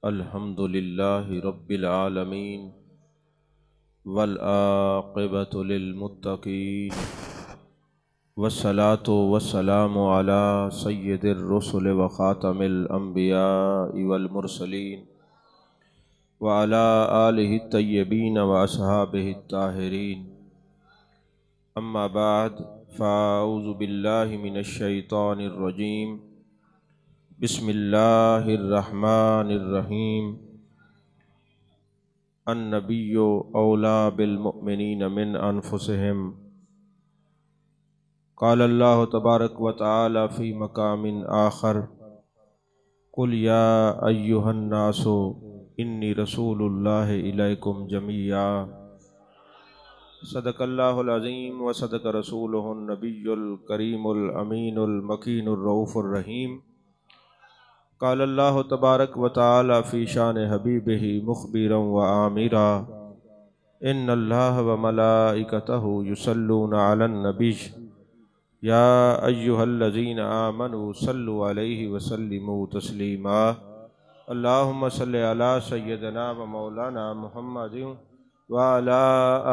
अल्हम्दुलिल्लाहि रब्बिल आलमीन वल आक़िबतु लिल मुत्तक़ीन वस्सलातु वस्सलामु अला सय्यिदिर रुसुल व ख़ातमिल अंबियाइ वल मुरसलीन व अला आलिहि तय्यबीन व अस्हाबिहि ताहिरीन। अम्मा बाद फ़अऊज़ु बिल्लाहि मिनश शैतानिर रजीम। बिस्मिल्लाहिर्रहमानिर्रहीम। अन्नबिय्यु औला बिल मुअमिनीन मिन अनफुसिहिम। क़ाल अल्लाहु तबारक व तआला फ़ी मक़ामिन आख़र क़ुल या अय्युहन नासु इन्नी रसूलुल्लाहि इलैकुम जमीआ। सदक़ल्लाहुल अज़ीम व सदक़ रसूलुहुन नबियुल करीमुल अमीनुल मकीनुर रऊफ़ुर रहीम। क़ाल अल्लाहु तबारक व तआला फ़ी शान हबीबिही मुख़बिरन व आमिरा इन्नल्लाह व मलाइकतहु युसल्लूना अलन नबी या अय्युहल्लज़ीना आमनू सल्लु अलैहि व सल्लिमू तस्लीमा। अल्लाहुम्मा सल्लि अला सय्यिदना व मौलाना मुहम्मदिन व अला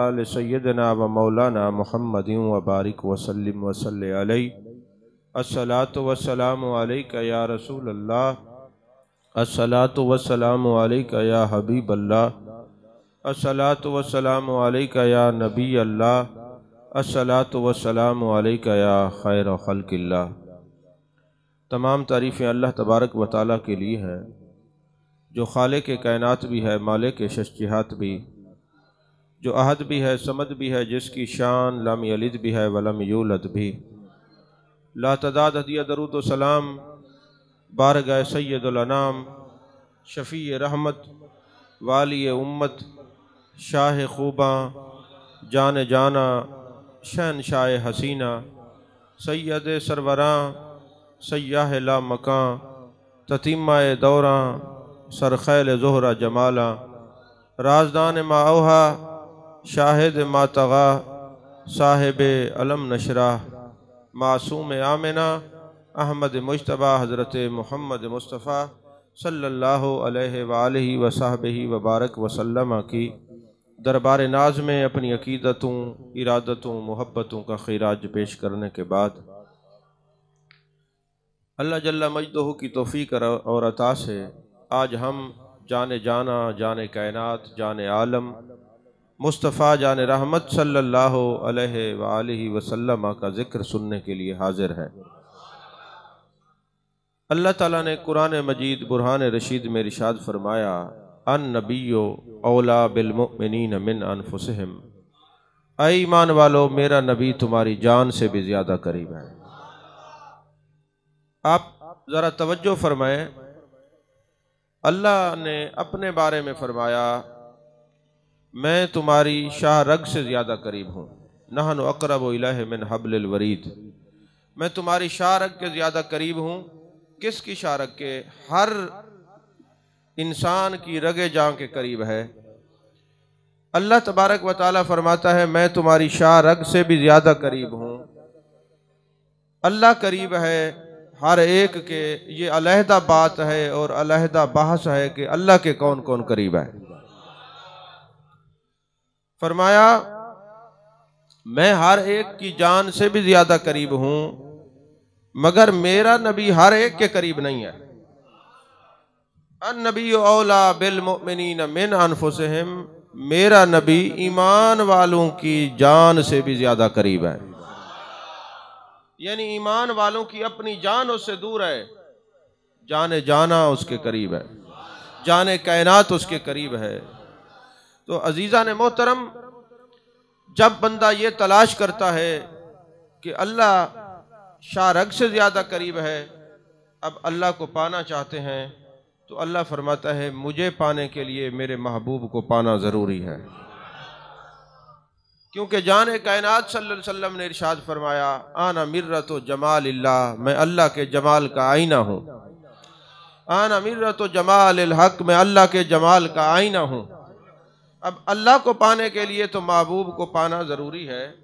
आलि सय्यिदना व मौलाना मुहम्मदिन व बारिक व सल्लिम व सल्लि अलैहि। अस्सलातु वस्सलामु अलैका या रसूलल्लाह, अस्सलातु वस्सलामु अलैका या हबीबल्लाह, अस्सलातु वस्सलामु अलैका या नबी अल्लाह, अस्सलातु वस्सलामु अलैका या खैर खल्क़िल्लाह। तमाम तारीफ़ें अल्लाह तबारक व तआला के लिए हैं जो खालिक़ कायनात भी है, मालिक शश्चिहात भी, जो अहद भी है, समद भी है, जिसकी शान लम यलिद भी है वलम यूलद भी। ला तदाद हदिया दरूद व सलाम बारगाह सय्यदुल अनाम शफ़ी रहमत वाली उम्मत शाह खूबा जान जाना शहनशाह हसीना सैयद सरवरां सय्याह ला मकां ततीमाए दौरां सरखैल ज़ोहरा जमाला राजदान माओहा शाहिद मातगा साहिब अलम नशरा मासूम आमिना अहमद मुज्तबा हज़रत मोहम्मद मुस्तफ़ा सल्लल्लाहु अलैहि वालिहि वसहबिहि वबारक वसल्लम की दरबार नाज में अपनी अकीदतों, इरादतों, मोहब्बतों का खिराज पेश करने के बाद अल्लाह जल्ला मजदहू की तौफ़ीक और अता से आज हम जाने जाना, जाने कायनात, जाने आलम मुस्तफ़ा जान रहमत सल्लल्लाहु अलैहि वालिहि वसल्लम का ज़िक्र सुनने के लिए हाजिर हैं। अल्लाह ताला ने कुरान मजीद बुरहान रशीद में इरशाद फरमाया, अन नबिय्यु औला बिल मुअमिनीन मिन अनफुसिहिम। ऐ ईमान वालो, मेरा नबी तुम्हारी जान से भी ज़्यादा करीब है। आप ज़रा तवज्जो फरमाएं, अल्लाह ने अपने बारे में फरमाया, मैं तुम्हारी शाह रग से ज़्यादा करीब हूँ। नहनु अक़रबु इलैहि मिन हब्लिल वरीद। मैं तुम्हारी शाह रग के ज़्यादा करीब हूँ। किसकी शाह रग के? हर इंसान की रगे जान के करीब है। अल्लाह तबारक व तआला फरमाता है, मैं तुम्हारी शाह रग से भी ज़्यादा करीब हूँ। अल्लाह करीब है हर एक के। ये अलहदा बात है और अलहदा बहस है कि अल्लाह के कौन कौन करीब है। फरमाया, मैं हर एक की जान से भी ज्यादा करीब हूं, मगर मेरा नबी हर एक के करीब नहीं है। अन्नबी औला बिल मुअमिनीन मिन अनफुसिहिम। मेरा नबी ईमान वालों की जान से भी ज्यादा करीब है। यानी ईमान वालों की अपनी जान उससे दूर है, जाने जाना उसके करीब है, जाने कायनात उसके करीब है। तो अजीज़ा ने मोहतरम, जब बंदा ये तलाश करता है कि अल्लाह शाह रग से ज़्यादा करीब है, अब अल्लाह को पाना चाहते हैं, तो अल्लाह फरमाता है, मुझे पाने के लिए मेरे महबूब को पाना ज़रूरी है। क्योंकि जाने कायनात सल्लल्लाहु अलैहि वसल्लम ने इरशाद फरमाया, आना मिर्रतो जमालिल्लाह। मैं अल्लाह के जमाल का आईना हूँ। आना मिर्रतो जमालिल हक। मैं अल्लाह के जमाल का आईना हूँ। अब अल्लाह को पाने के लिए तो महबूब को पाना ज़रूरी है।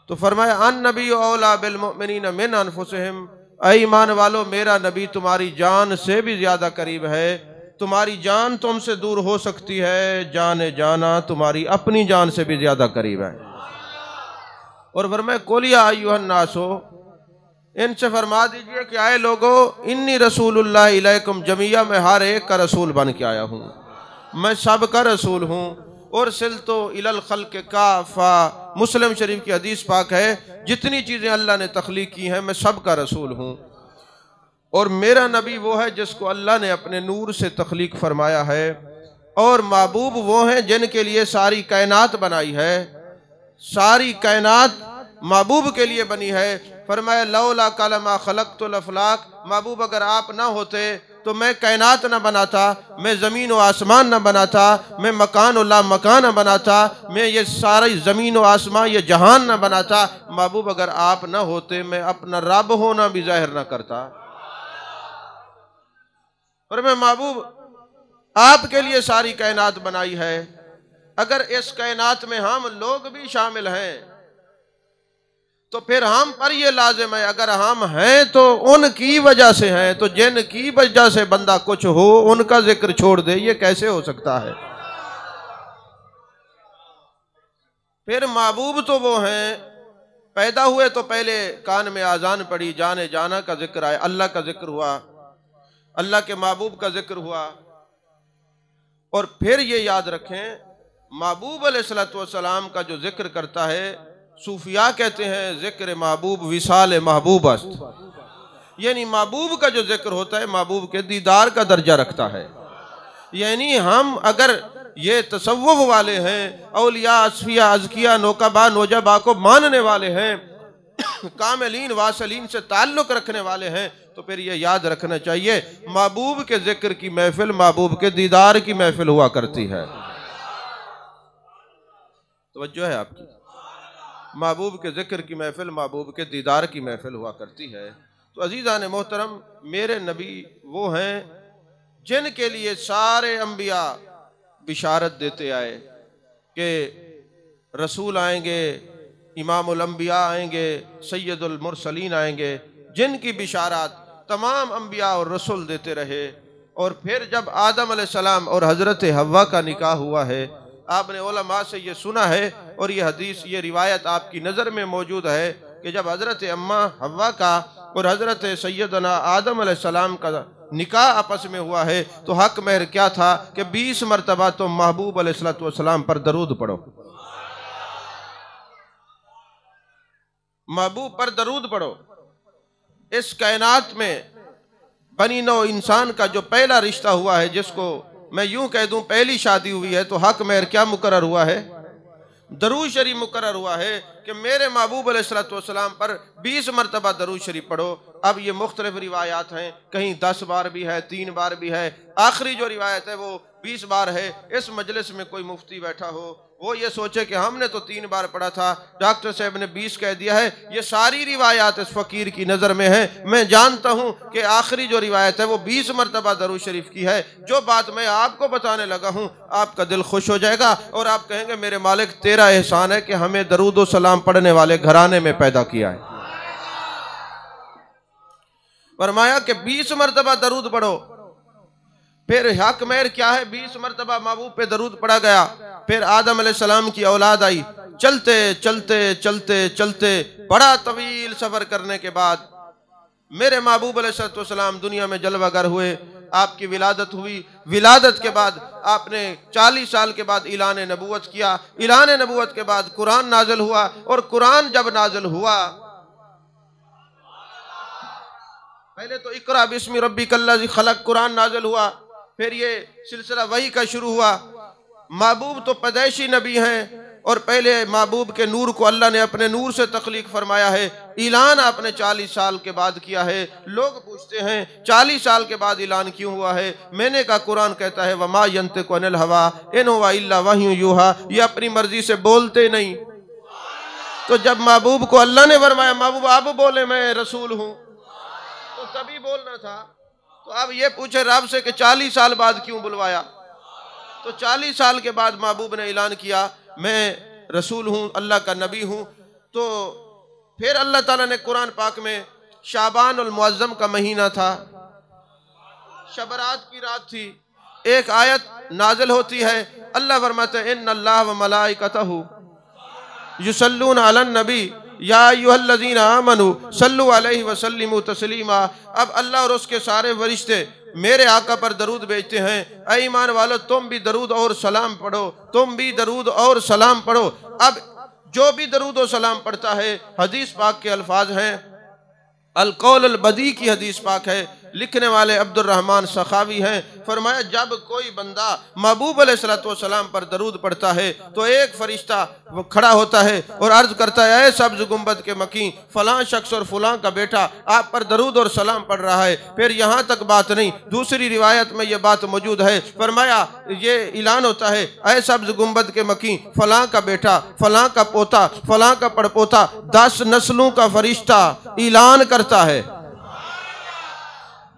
तो फरमाया, अन नबी औला बिल मुअमिनीन मिन अनफुसिहिम। ऐ ईमान वालो, मेरा नबी तुम्हारी जान से भी ज्यादा करीब है। तुम्हारी जान तुमसे दूर हो सकती है, जाने जाना तुम्हारी अपनी जान से भी ज्यादा करीब है। और फरमाया कुलिया अय्युहन नासो, इनसे फरमा दीजिए कि आए लोगो, इन्नी रसूलुल्लाह इलैकुम जमिया, मैं हर एक का रसूल बन के आया हूँ, मैं सब का रसूल हूँ। और सिलतो इलल खल्क़ काफ़ा, मुस्लिम शरीफ की हदीस पाक है, जितनी चीज़ें अल्लाह ने तख्लीक की हैं मैं सब का रसूल हूँ। और मेरा नबी वो है जिसको अल्लाह ने अपने नूर से तख्लीक फरमाया है। और महबूब वो हैं जिनके लिए सारी कायनात बनाई है, सारी कायनात महबूब के लिए बनी है। फरमाया लौला कलमा खलक़तुल अफ़लाक, महबूब अगर आप ना होते तो मैं कायनात न बनाता, मैं ज़मीन व आसमान न बनाता, मैं मकान ला मकान न बनाता, मैं ये सारी ज़मीन व आसमान ये जहान न बनाता। महबूब अगर आप न होते मैं अपना रब होना भी जाहिर न करता। और मैं महबूब आपके लिए सारी कायनात बनाई है। अगर इस कायनात में हम लोग भी शामिल हैं तो फिर हम पर ये लाजिम है, अगर हम हैं तो उनकी वजह से हैं, तो जिनकी वजह से बंदा कुछ हो उनका जिक्र छोड़ दे, ये कैसे हो सकता है। फिर महबूब तो वो हैं, पैदा हुए तो पहले कान में आजान पड़ी, जाने जाना का जिक्र आया, अल्लाह का जिक्र हुआ, अल्लाह के महबूब का जिक्र हुआ। और फिर ये याद रखें, महबूब अलैहिस्सलातु वस्सलाम का जो जिक्र करता है, सूफिया कहते हैं जिक्र महबूब विसाल महबूब अस्त, यानी महबूब का जो जिक्र होता है महबूब के दीदार का दर्जा रखता है। यानी हम अगर ये तसव्वुफ वाले हैं, औलिया असफिया अज़किया नौकबा नौजबा को मानने वाले हैं, कामिलीन वासलीन से ताल्लुक़ रखने वाले हैं, तो फिर ये याद रखना चाहिए महबूब के जिक्र की महफिल महबूब के दीदार की महफिल हुआ करती है। तवज्जो है आपकी, महबूब के जिक्र की महफिल महबूब के दीदार की महफिल हुआ करती है। तो अजीज़ान मोहतरम, मेरे नबी वो हैं जिनके लिए सारे अंबिया बिशारत देते आए कि रसूल आएंगे, इमामुल अंबिया आएंगे, सैयदुल मुरसलीन आएंगे, जिनकी बिशारत तमाम अंबिया और रसूल देते रहे। और फिर जब आदम अलैहिस्सलाम और हज़रत हव्वा का निकाह हुआ है, आपने उलमा से ये सुना है और ये हदीस ये रिवायत आपकी नज़र में मौजूद है कि जब हज़रत अम्मा हव्वा का और हज़रत सैयदना आदम अलैहिस्सलाम का निकाह आपस में हुआ है, तो हक महर क्या था कि 20 मरतबा तो महबूब अलैहिस्सलातु वस्सलाम पर दरूद पढ़ो, महबूब पर दरूद पढ़ो। इस कायनात में बनी नौ इंसान का जो पहला रिश्ता हुआ है, जिसको मैं यूं कह दूं पहली शादी हुई है, तो हक महर क्या मुकर्रर हुआ है, दरूद शरीफ मुकर्रर हुआ है कि मेरे महबूब अलैहिस्सलातु वस्सलाम पर 20 मरतबा दरूद शरीफ पढ़ो। अब ये मुख्तलिफ रिवायात हैं, कहीं 10 बार भी है, 3 बार भी है, आखिरी जो रिवायत है वो 20 बार है। इस मजलिस में कोई मुफ्ती बैठा हो वो ये सोचे कि हमने तो 3 बार पढ़ा था, डॉक्टर साहब ने 20 कह दिया है, ये सारी रिवायात इस फ़कीर की नज़र में है। मैं जानता हूँ कि आखिरी जो रिवायत है वो 20 मरतबा दरूद शरीफ की है। जो बात मैं आपको बताने लगा हूँ आपका दिल खुश हो जाएगा और आप कहेंगे मेरे मालिक तेरा एहसान है कि हमें दरूद व सलाम पढ़ने वाले घराने में पैदा किया है। फरमाया कि 20 मरतबा दरूद पढ़ो। फिर हक महर क्या है, 20 मरतबा महबूब पे दरूद पढ़ा गया। फिर आदम अलैहिस्सलाम की औलाद आई, चलते चलते चलते चलते बड़ा तवील सफर करने के बाद मेरे महबूब अलैहिस्सलाम दुनिया में जलवागर हुए, आपकी विलादत हुई। विलादत के बाद आपने 40 साल के बाद ऐलान नबूवत किया। ऐलान नबूवत के बाद कुरान नाज़िल हुआ और कुरान जब नाज़िल हुआ, पहले तो इकरा बिस्मि रब्बिकल्लज़ी खलक़ कुरान नाज़िल हुआ, फिर ये सिलसिला वही का शुरू हुआ। महबूब तो पैदाइशी नबी हैं और पहले महबूब के नूर को अल्लाह ने अपने नूर से तख्लीक फरमाया है। ऐलान आपने 40 साल के बाद किया है। लोग पूछते हैं 40 साल के बाद ऐलान क्यों हुआ है? मैंने कहा कुरान कहता है वमा यंतिकु अनिल हवा इन हुवा इल्ला वह्युन यूहा, ये अपनी मर्जी से बोलते नहीं। तो जब महबूब को अल्लाह ने फरमाया महबूब आप बोले मैं रसूल हूँ, तो तभी बोलना था। तो अब ये पूछे रब से कि 40 साल बाद क्यों बुलवाया? तो 40 साल के बाद महबूब ने ऐलान किया मैं रसूल हूँ, अल्लाह का नबी हूँ। तो फिर अल्लाह ताला ने कुरान पाक में शाबान उल मुअज्जम का महीना था, शबरात की रात थी। एक आयत नाजिल होती है, अल्लाह फरमाते हैं इन्नल्लाह व मलाइकतहु युसल्लून अलन नबी या अय्युहल्लज़ीना आमनू सल्लु अलैहि व सल्लिमू तस्लीमा। अब अल्लाह और उसके सारे फरिश्ते मेरे आका पर दरूद भेजते हैं। ऐ ईमान वालो, तुम भी दरूद और सलाम पढ़ो, तुम भी दरूद और सलाम पढ़ो। अब जो भी दरूद और सलाम पढ़ता है, हदीस पाक के अल्फाज हैं, अल कौल अल बदी की हदीस पाक है, लिखने वाले अब्दुर्रहमान सखावी हैं। फरमाया जब कोई बंदा महबूब अलैहिस्सलातु वस्सलाम पर दरूद पढ़ता है तो एक फरिश्ता वो खड़ा होता है और अर्ज करता है, ए सब्ज़ गुंबद के मकी, फलां शख्स और फलां का बेटा आप पर दरूद और सलाम पढ़ रहा है। फिर यहाँ तक बात नहीं, दूसरी रिवायत में ये बात मौजूद है। फरमाया ये ऐलान होता है, ए सब्ज़ गुंबद के मकी, फलां का बेटा, फलां का पोता, फलां का पड़पोता, 10 नस्लों का फरिश्ता ऐलान करता है,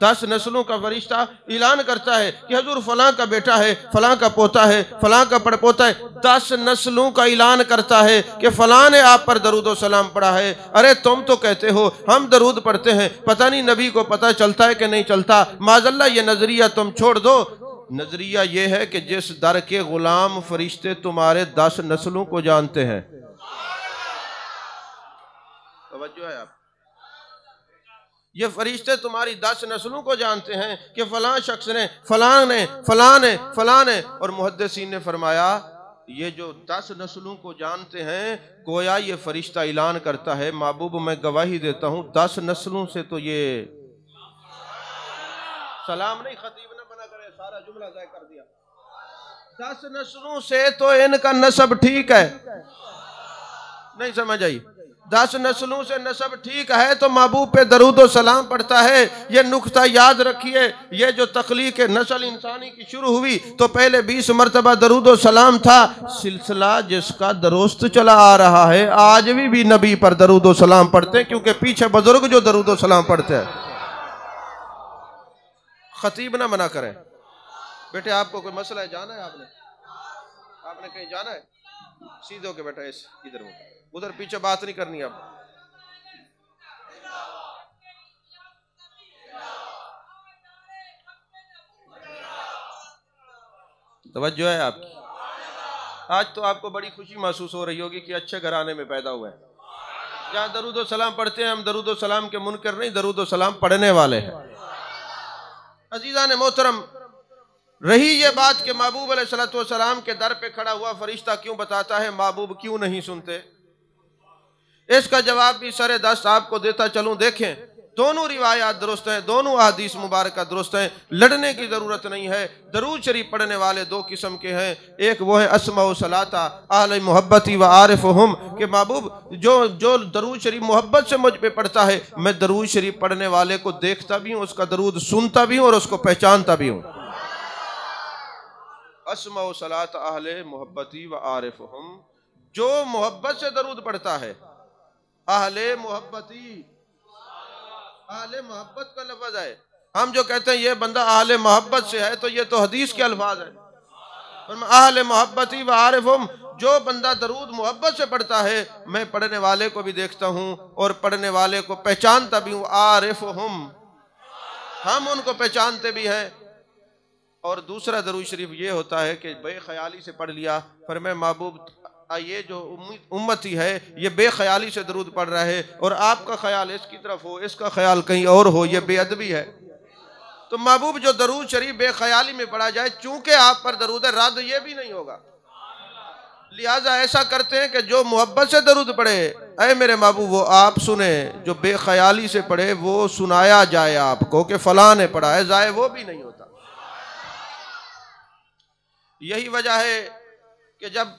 10 नस्लों का फरिश्ता ऐलान करता है कि हजूर फलां का बेटा है, फलां का पोता है, फलां का पड़पोता है। 10 नस्लों का ऐलान करता है कि फलां ने आप पर दरूद और सलाम पढ़ा है। अरे तुम तो कहते हो हम दरूद पढ़ते हैं, पता नहीं नबी को पता चलता है कि नहीं चलता। माज़ल्ला ये नजरिया तुम छोड़ दो। नजरिया ये है कि जिस दर के गुलाम फरिश्ते तुम्हारे 10 नस्लों को जानते हैं। तवज्जो है आप, ये फरिश्ते तुम्हारी 10 नस्लों को जानते हैं कि फलां शख्स ने, फलां ने, फलां ने, फलां ने। और मुहद्दिसीन ने फरमाया ये जो 10 नस्लों को जानते हैं, गोया ये फरिश्ता ऐलान करता है, महबूब मैं गवाही देता हूँ 10 नस्लों से तो ये सलाम नहीं, खतीब ने बना करे, सारा जुमला ज़ाय कर दिया। 10 नस्लों से तो इनका नसब ठीक है, नहीं समझ आई। 10 नस्लों से नसब ठीक है तो महबूब पे दरूद और सलाम पढ़ता है। ये नुक्ता याद रखिए, ये जो तख्लीक नस्ल इंसानी की शुरू हुई तो पहले 20 मरतबा दरूद और सलाम था, सिलसिला जिसका दुरुस्त चला आ रहा है। आज भी नबी पर दरूद और सलाम पढ़ते हैं क्योंकि पीछे बुजुर्ग जो दरूद और सलाम पढ़ते हैं। खतीब ना मना करें। बेटे आपको कोई मसला है, जाना है आपने कहीं जाना है, सीधे होके बेटा इधर उधर पीछे बात नहीं करनी। अब तवज्जो है आपकी। आज तो आपको बड़ी खुशी महसूस हो रही होगी कि अच्छे घराने में पैदा हुए हैं, जहाँ दरूद और सलाम पढ़ते हैं। हम दरूद और सलाम के मुनकर नहीं, दरूद और सलाम पढ़ने वाले हैं। अजीज़ान मोहतरम, रही ये बात कि महबूब अलैहिस्सलातु वस्सलाम के दर पे खड़ा हुआ फरिश्ता क्यों बताता है, महबूब क्यों नहीं सुनते, इसका जवाब भी सरे दस्त आपको देता चलूं। देखें, दोनों रिवायात दुरुस्त हैं, दोनों अहदीस मुबारक दुरुस्त हैं, लड़ने की ज़रूरत नहीं है। दरूद शरीफ पढ़ने वाले 2 किस्म के हैं, एक वो है अस्मा व सलाता अहले मोहब्बती व आरिफुहुम, कि महबूब जो दरूद शरीफ मोहब्बत से मुझ पे पढ़ता है, मैं दरूद शरीफ पढ़ने वाले को देखता भी हूँ, उसका दरूद सुनता भी हूँ और उसको पहचानता भी हूँ। अस्मा व सलाता अहले मोहब्बती व आरिफुहुम, जो मोहब्बत से दरूद पढ़ता है, अहले मोहब्बती, अहले मोहब्बत का लफ्ज है। हम जो कहते हैं ये बंदा अहले मोहब्बत से है तो ये तो हदीस के अल्फाज है। अहले मोहब्बती व आरिफुहुम, जो बंदा दरूद मोहब्बत से पढ़ता है, मैं पढ़ने वाले को भी देखता हूँ और पढ़ने वाले को पहचानता भी हूँ। आरिफुहुम, हम उनको पहचानते भी हैं। और दूसरा दरूद शरीफ ये होता है कि बेख्याली से पढ़ लिया, पर मैं महबूब ये जो उम्मती है ये बेख्याली से दरूद पढ़ रहा है और आपका ख्याल इसकी तरफ हो, इसका ख्याल कहीं और हो, ये बेअदबी है। तो महबूब जो दरूद शरीफ बेख्याली में पढ़ा जाए, चूंकि आप पर दरूद है, रद्द ये भी नहीं होगा। लिहाजा ऐसा करते हैं कि जो मोहब्बत से दरूद पढ़े, ऐ मेरे महबूब वो आप सुने, जो बेख्याली से पढ़े वो सुनाया जाए आपको कि फलां ने पढ़ा है, जाए वो भी नहीं होता। यही वजह है कि जब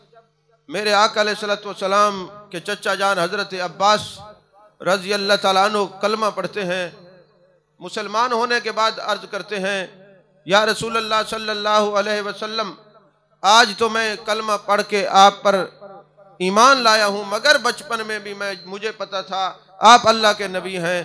मेरे आका अलैहिस्सलातु वस्सलाम के चचा जान हज़रत अब्बास रज़ी अल्लाह ताला अन्हु कलमा पढ़ते हैं, मुसलमान होने के बाद अर्ज करते हैं, या रसूल अल्लाह सल्लल्लाहु अलैहि वसल्लम, आज तो मैं कलमा पढ़ के आप पर ईमान लाया हूँ, मगर बचपन में भी मुझे पता था आप अल्लाह के नबी हैं।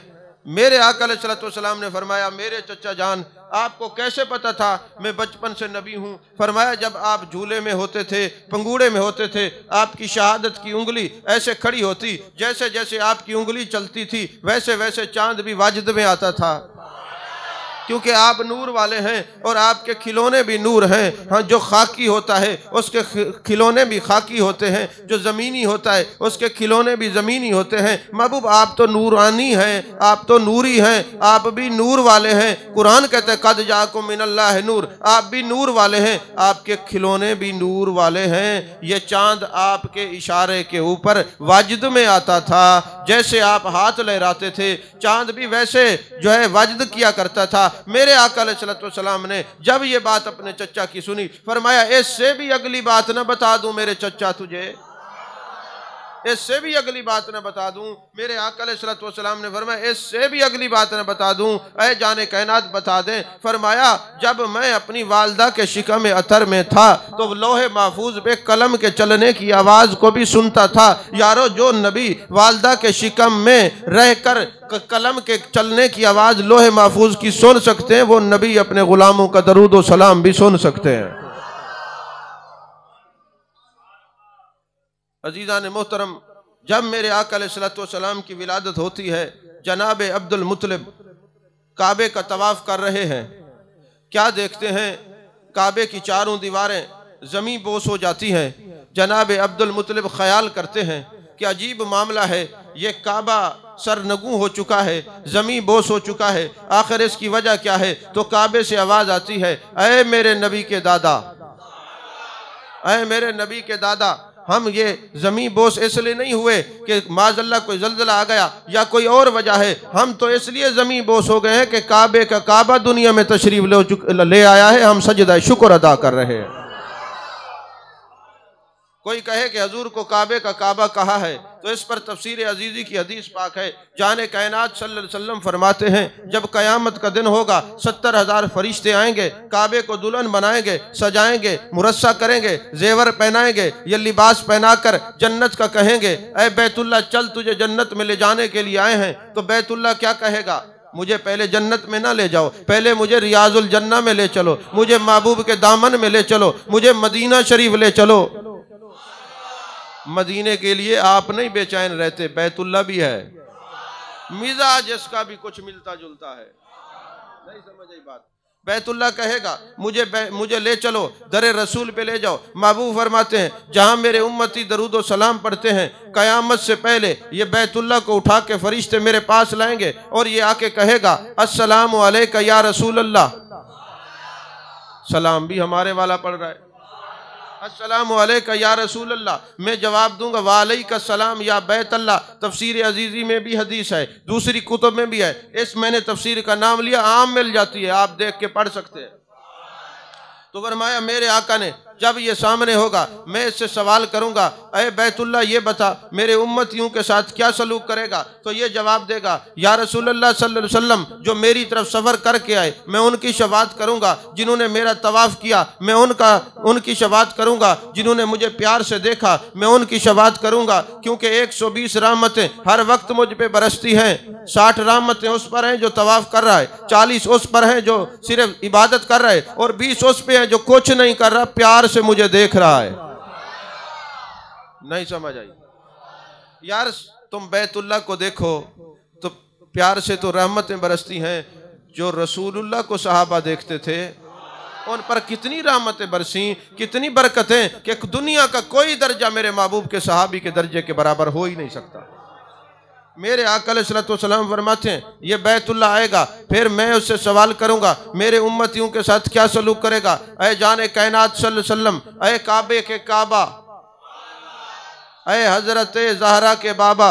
मेरे आका अलैहिस्सलाम ने फरमाया, मेरे चचा जान आपको कैसे पता था मैं बचपन से नबी हूँ? फरमाया, जब आप झूले में होते थे, पंगूड़े में होते थे, आपकी शहादत की उंगली ऐसे खड़ी होती, जैसे जैसे आपकी उंगली चलती थी वैसे वैसे चांद भी वाजिद में आता था, क्योंकि आप नूर वाले हैं और आपके खिलौने भी नूर हैं। हाँ, जो खाकी होता है उसके खिलौने भी खाकी होते हैं, जो ज़मीनी होता है उसके खिलौने भी ज़मीनी होते हैं। महबूब, आप तो नूरानी हैं, आप तो नूरी हैं, आप भी नूर वाले हैं। कुरान कहते हैं कद जाकुम मिनल्लाहि नूर, आप भी नूर वाले हैं, आपके खिलौने भी नूर वाले हैं। ये चांद आपके इशारे के ऊपर वाजिद में आता था, जैसे आप हाथ लहराते थे चांद भी वैसे जो है वाजिद किया करता था। मेरे आका अलैहिस्सलाम ने जब ये बात अपने चचा की सुनी, फरमाया, इससे भी अगली बात न बता दूं मेरे चचा तुझे, इससे भी अगली बात न बता दूं। मेरे आका अलैहिस्सलाम ने फरमाया, इससे भी अगली बात न बता दूं, ऐ जाने कायनात बता दें। फरमाया, जब मैं अपनी वालदा के शिकम अतर में था तो लोहे महफूज पे कलम के चलने की आवाज़ को भी सुनता था। यारो, जो नबी वालदा के शिकम में रहकर कलम के चलने की आवाज़ लोहे महफूज की सुन सकते हैं, वो नबी अपने गुलामों का दरूद व सलाम भी सुन सकते हैं। अजीज़ान मोहतरम, जब मेरे आका अलैहिस्सलाम की विलादत होती है, जनाब अब्दुल मुत्तलिब काबे का तवाफ़ कर रहे हैं। क्या देखते हैं? काबे की चारों दीवारें ज़मीं बोस हो जाती हैं। जनाब अब्दुल मुत्तलिब ख्याल करते हैं कि अजीब मामला है, ये काबा सरनगू हो चुका है, ज़मीं बोस हो चुका है, आखिर इसकी वजह क्या है? तो काबे से आवाज़ आती है, ऐ मेरे नबी के दादा, ऐ मेरे नबी के दादा, हम ये ज़मीं बोस इसलिए नहीं हुए कि माज़अल्लाह कोई ज़ल्ज़ला आ गया या कोई और वजह है, हम तो इसलिए ज़मीं बोस हो गए हैं कि काबे का काबा दुनिया में तशरीफ़ ले आया है, हम सजदा शुक्र अदा कर रहे हैं। कोई कहे कि हजूर को काबे का काबा कहा है, तो इस पर तफसीर अजीज़ी की हदीस पाक है। जाने कायनात सल्लल्लाहु अलैहि वसल्लम फरमाते हैं, जब क़यामत का दिन होगा 70,000 फरिश्ते आएंगे, काबे को दुल्हन बनाएंगे, सजाएंगे, मुरस्सा करेंगे, जेवर पहनाएंगे, ये लिबास पहनाकर जन्नत का कहेंगे, ऐ बैतुल्लाह चल तुझे जन्नत में ले जाने के लिए आए हैं। तो बैतुल्लाह क्या कहेगा? मुझे पहले जन्नत में ना ले जाओ, पहले मुझे रियाजुल जन्ना में ले चलो, मुझे महबूब के दामन में ले चलो, मुझे मदीना शरीफ ले चलो। मदीने के लिए आप नहीं बेचैन रहते, बैतुल्लाह भी है, मिजाज इसका भी कुछ मिलता जुलता है। नहीं समझ आई बात? बैतुल्लाह कहेगा मुझे ले चलो, दरे रसूल पे ले जाओ। महबूब फरमाते हैं, जहाँ मेरे उम्मती दरूद व सलाम पढ़ते हैं, क़यामत से पहले ये बैतुल्लाह को उठा के फरिश्ते मेरे पास लाएंगे और ये आके कहेगा, अस्सलामु अलैका या रसूल अल्लाह। सलाम भी हमारे वाला पढ़ रहा है, अस्सलामु अलैका या रसूल अल्लाह। मैं जवाब दूंगा, वालैका सलाम या बैत अल्लाह। तफसीर अजीज़ी में भी हदीस है, दूसरी कुतुब में भी है। इस मैंने तफसीर का नाम लिया, आम मिल जाती है, आप देख के पढ़ सकते हैं। तो फरमाया, मेरे आका ने जब ये सामने होगा, मैं इससे सवाल करूंगा, अरे बैतुल्लाह ये बता मेरे उम्मतियों के साथ क्या सलूक करेगा? तो ये जवाब देगा, या रसूलुल्लाह सल्लल्लाहु अलैहि वसल्लम जो मेरी तरफ सफ़र करके आए, मैं उनकी शफाअत करूंगा। जिन्होंने मेरा तवाफ़ किया, मैं उनकी शफाअत करूंगा। जिन्होंने मुझे प्यार से देखा, मैं उनकी शफाअत करूंगा। क्योंकि 120 रहमतें हर वक्त मुझ पर बरसती हैं। 60 रहमतें उस पर हैं जो तवाफ़ कर रहा है, 40 उस पर हैं जो सिर्फ इबादत कर रहा है, और 20 उस पर है जो कुछ नहीं कर रहा, प्यार से मुझे देख रहा है। नहीं समझ आई? यार, तुम बैतुल्लाह को देखो तो प्यार से तो रहमतें बरसती हैं। जो रसूलुल्लाह को सहाबा देखते थे, उन पर कितनी रहमतें बरसी, कितनी बरकतें, कि दुनिया का कोई दर्जा मेरे महबूब के सहाबी के दर्जे के बराबर हो ही नहीं सकता। मेरे आका अलैहिस्सलाम फरमाते हैं, ये बैतुल्लाह आएगा, फिर मैं उससे सवाल करूंगा, मेरे उम्मतियों के साथ क्या सलूक करेगा? ऐ जाने कायनात सल्लल्लाहु अलैहि वसल्लम, ऐ काबे के काबा, ऐ हजरत ज़हरा के बाबा,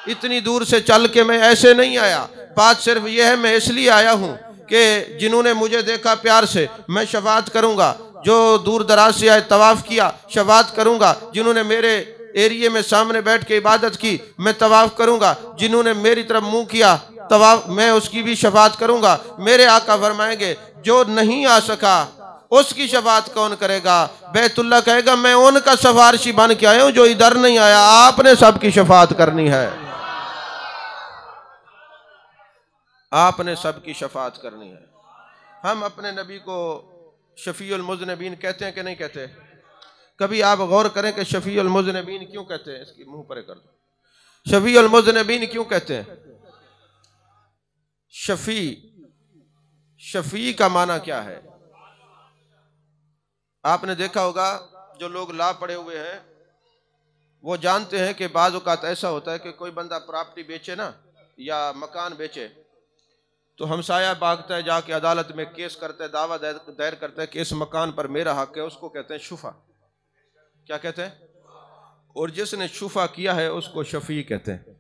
इतनी दूर से चल के मैं ऐसे नहीं आया। बात सिर्फ यह है, मैं इसलिए आया हूँ कि जिन्होंने मुझे देखा प्यार से, मैं शफाअत करूँगा। जो दूर दराज से आए, तवाफ़ किया, शफाअत करूँगा। जिन्होंने मेरे एरिए में सामने बैठ के इबादत की, मैं तवाफ़ करूँगा। जिन्होंने मेरी तरफ मुंह किया, तवाफ़ मैं उसकी भी शफाअत करूँगा। मेरे आका फरमाएंगे, जो नहीं आ सका उसकी शफाअत कौन करेगा? बैतुल्लाह कहेगा, मैं उनका सफारशी बन के आया हूँ जो इधर नहीं आया, आपने सबकी शफाअत करनी है। आपने सबकी शफात करनी है। हम अपने नबी को शफीउल मुज़निबीन कहते हैं कि नहीं कहते? कभी आप गौर करें कि शफीउल मुज़निबीन क्यों कहते हैं? इसकी मुंह पर कर दो। शफीउल मुज़निबीन क्यों कहते हैं? शफी का माना क्या है? आपने देखा होगा जो लोग ला पड़े हुए हैं वो जानते हैं कि बाज़ औक़ात ऐसा होता है कि कोई बंदा प्रॉपर्टी बेचे ना या मकान बेचे तो हमसाया भागता है, जाके अदालत में केस करता है, दावा दायर करता है कि इस मकान पर मेरा हक है। उसको कहते हैं शुफा। क्या कहते हैं? और जिसने शुफा किया है उसको शफी कहते हैं।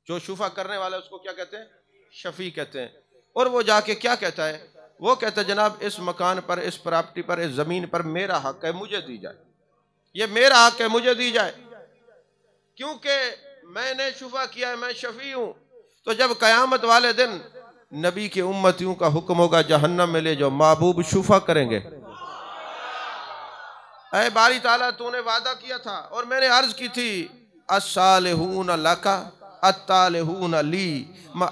जो शुफा करने वाला है उसको क्या कहते हैं? शफी कहते हैं। और वो जाके क्या कहता है? वो कहता है जनाब इस मकान पर, इस प्रॉपर्टी पर, इस जमीन पर मेरा हक है, मुझे दी जाए। ये मेरा हक है, मुझे दी जाए, क्योंकि मैंने शुफा किया है, मैं शफी हूं। तो जब कयामत वाले दिन नबी के उम्मतियों का हुक्म होगा जहन्नम में ले जाओ, महबूब शुफा करेंगे, ऐ बारी ताला तूने वादा किया था और मैंने अर्ज की थी अस्सालिहून लका अत्तालिहून ली।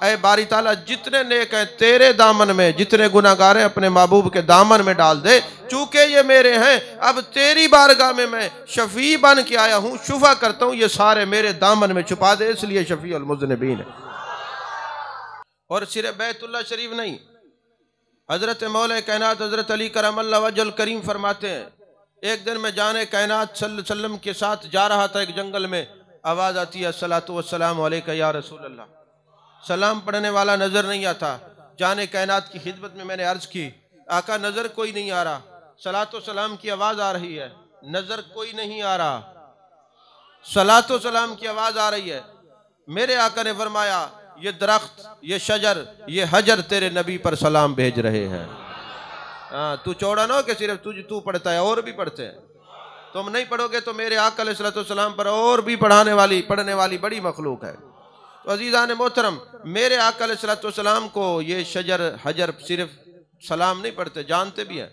ऐ बारी ताला जितने नेक हैं तेरे दामन में, जितने गुनाहगार हैं अपने महबूब के दामन में डाल दे। चूंकि ये मेरे हैं, अब तेरी बारगाह में मैं शफी बन के आया हूँ, शुफा करता हूँ, ये सारे मेरे दामन में छुपा दे, इसलिए शफीउल मुज़निबीन है। और सिर्फ बैतुल्लाह शरीफ नहीं, हजरत मौला कायनात हजरत अली करमल्लाहु वजहुल करीम फरमाते हैं एक दिन मैं जाने कायनात सल्लल्लाहु अलैहि वसल्लम के साथ जा रहा था, एक जंगल में आवाज़ आती है अस्सलातु वस्सलामु अलैका या रसूल अल्लाह। सलाम पढ़ने वाला नज़र नहीं आता। जाने कायनात की खिदमत में मैंने अर्ज़ की आका नज़र कोई नहीं आ रहा, सलातो सलाम की आवाज़ आ रही है, नज़र कोई नहीं आ रहा, सलातो सलाम की आवाज़ आ रही है। मेरे आका ने फरमाया ये दरख्त, ये शजर, ये हजर तेरे नबी पर सलाम भेज रहे हैं। हाँ, तू चौड़ा ना हो कि सिर्फ तू पढ़ता है, और भी पढ़ते हैं। तुम नहीं पढ़ोगे तो मेरे आका अलैहिस्सलाम पर और भी पढ़ने वाली बड़ी मखलूक है। तो अजीज़ान मोहतरम, मेरे आका अलैहिस्सलाम को ये शजर हजर सिर्फ सलाम नहीं पढ़ते, जानते भी हैं,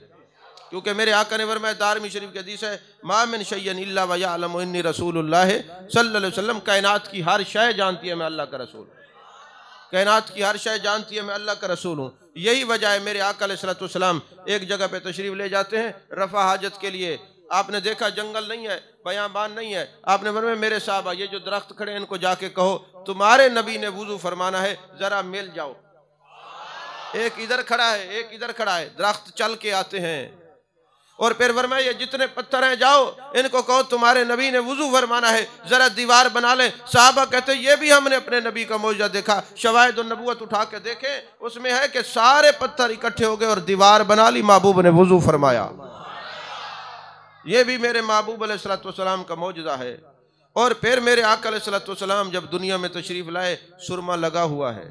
क्योंकि मेरे आका ने फरमाया दारमी शरीफ की हदीस है मा मिन शैइन इल्ला व यअलमु अन्नी रसूलुल्लाह सल्लल्लाहु अलैहि वसल्लम, कायनात की हर शय जानती है मैं अल्लाह का रसूल, कायनात की हर शय जानती है मैं अल्लाह का रसूल हूँ। यही वजह है मेरे आका अलैहिस्सलाम एक जगह पे तशरीफ ले जाते हैं रफ़ा हाजत के लिए। आपने देखा जंगल नहीं है, बयाबान नहीं है, आपने फरमाया मेरे साहबा ये जो दरख्त खड़े हैं इनको जाके कहो तुम्हारे नबी ने वुजू फरमाना है, जरा मिल जाओ। एक इधर खड़ा है, एक इधर खड़ा है, दरख्त चल के आते हैं और फिर फरमाया ये जितने पत्थर हैं जाओ इनको कहो तुम्हारे नबी ने वुजू फरमाना है, जरा दीवार बना लें। साहबा कहते ये भी हमने अपने नबी का मौजज़ा देखा, शवाहिद और नबूवत उठा के देखे, उसमें है कि सारे पत्थर इकट्ठे हो गए और दीवार बना ली, महबूब ने वुजू फरमाया। ये भी मेरे महबूब अलैहिस्सलाम का मौजज़ा है। और फिर मेरे आका अलैहिस्सलाम जब दुनिया में तशरीफ़ लाए, सुरमा लगा हुआ है,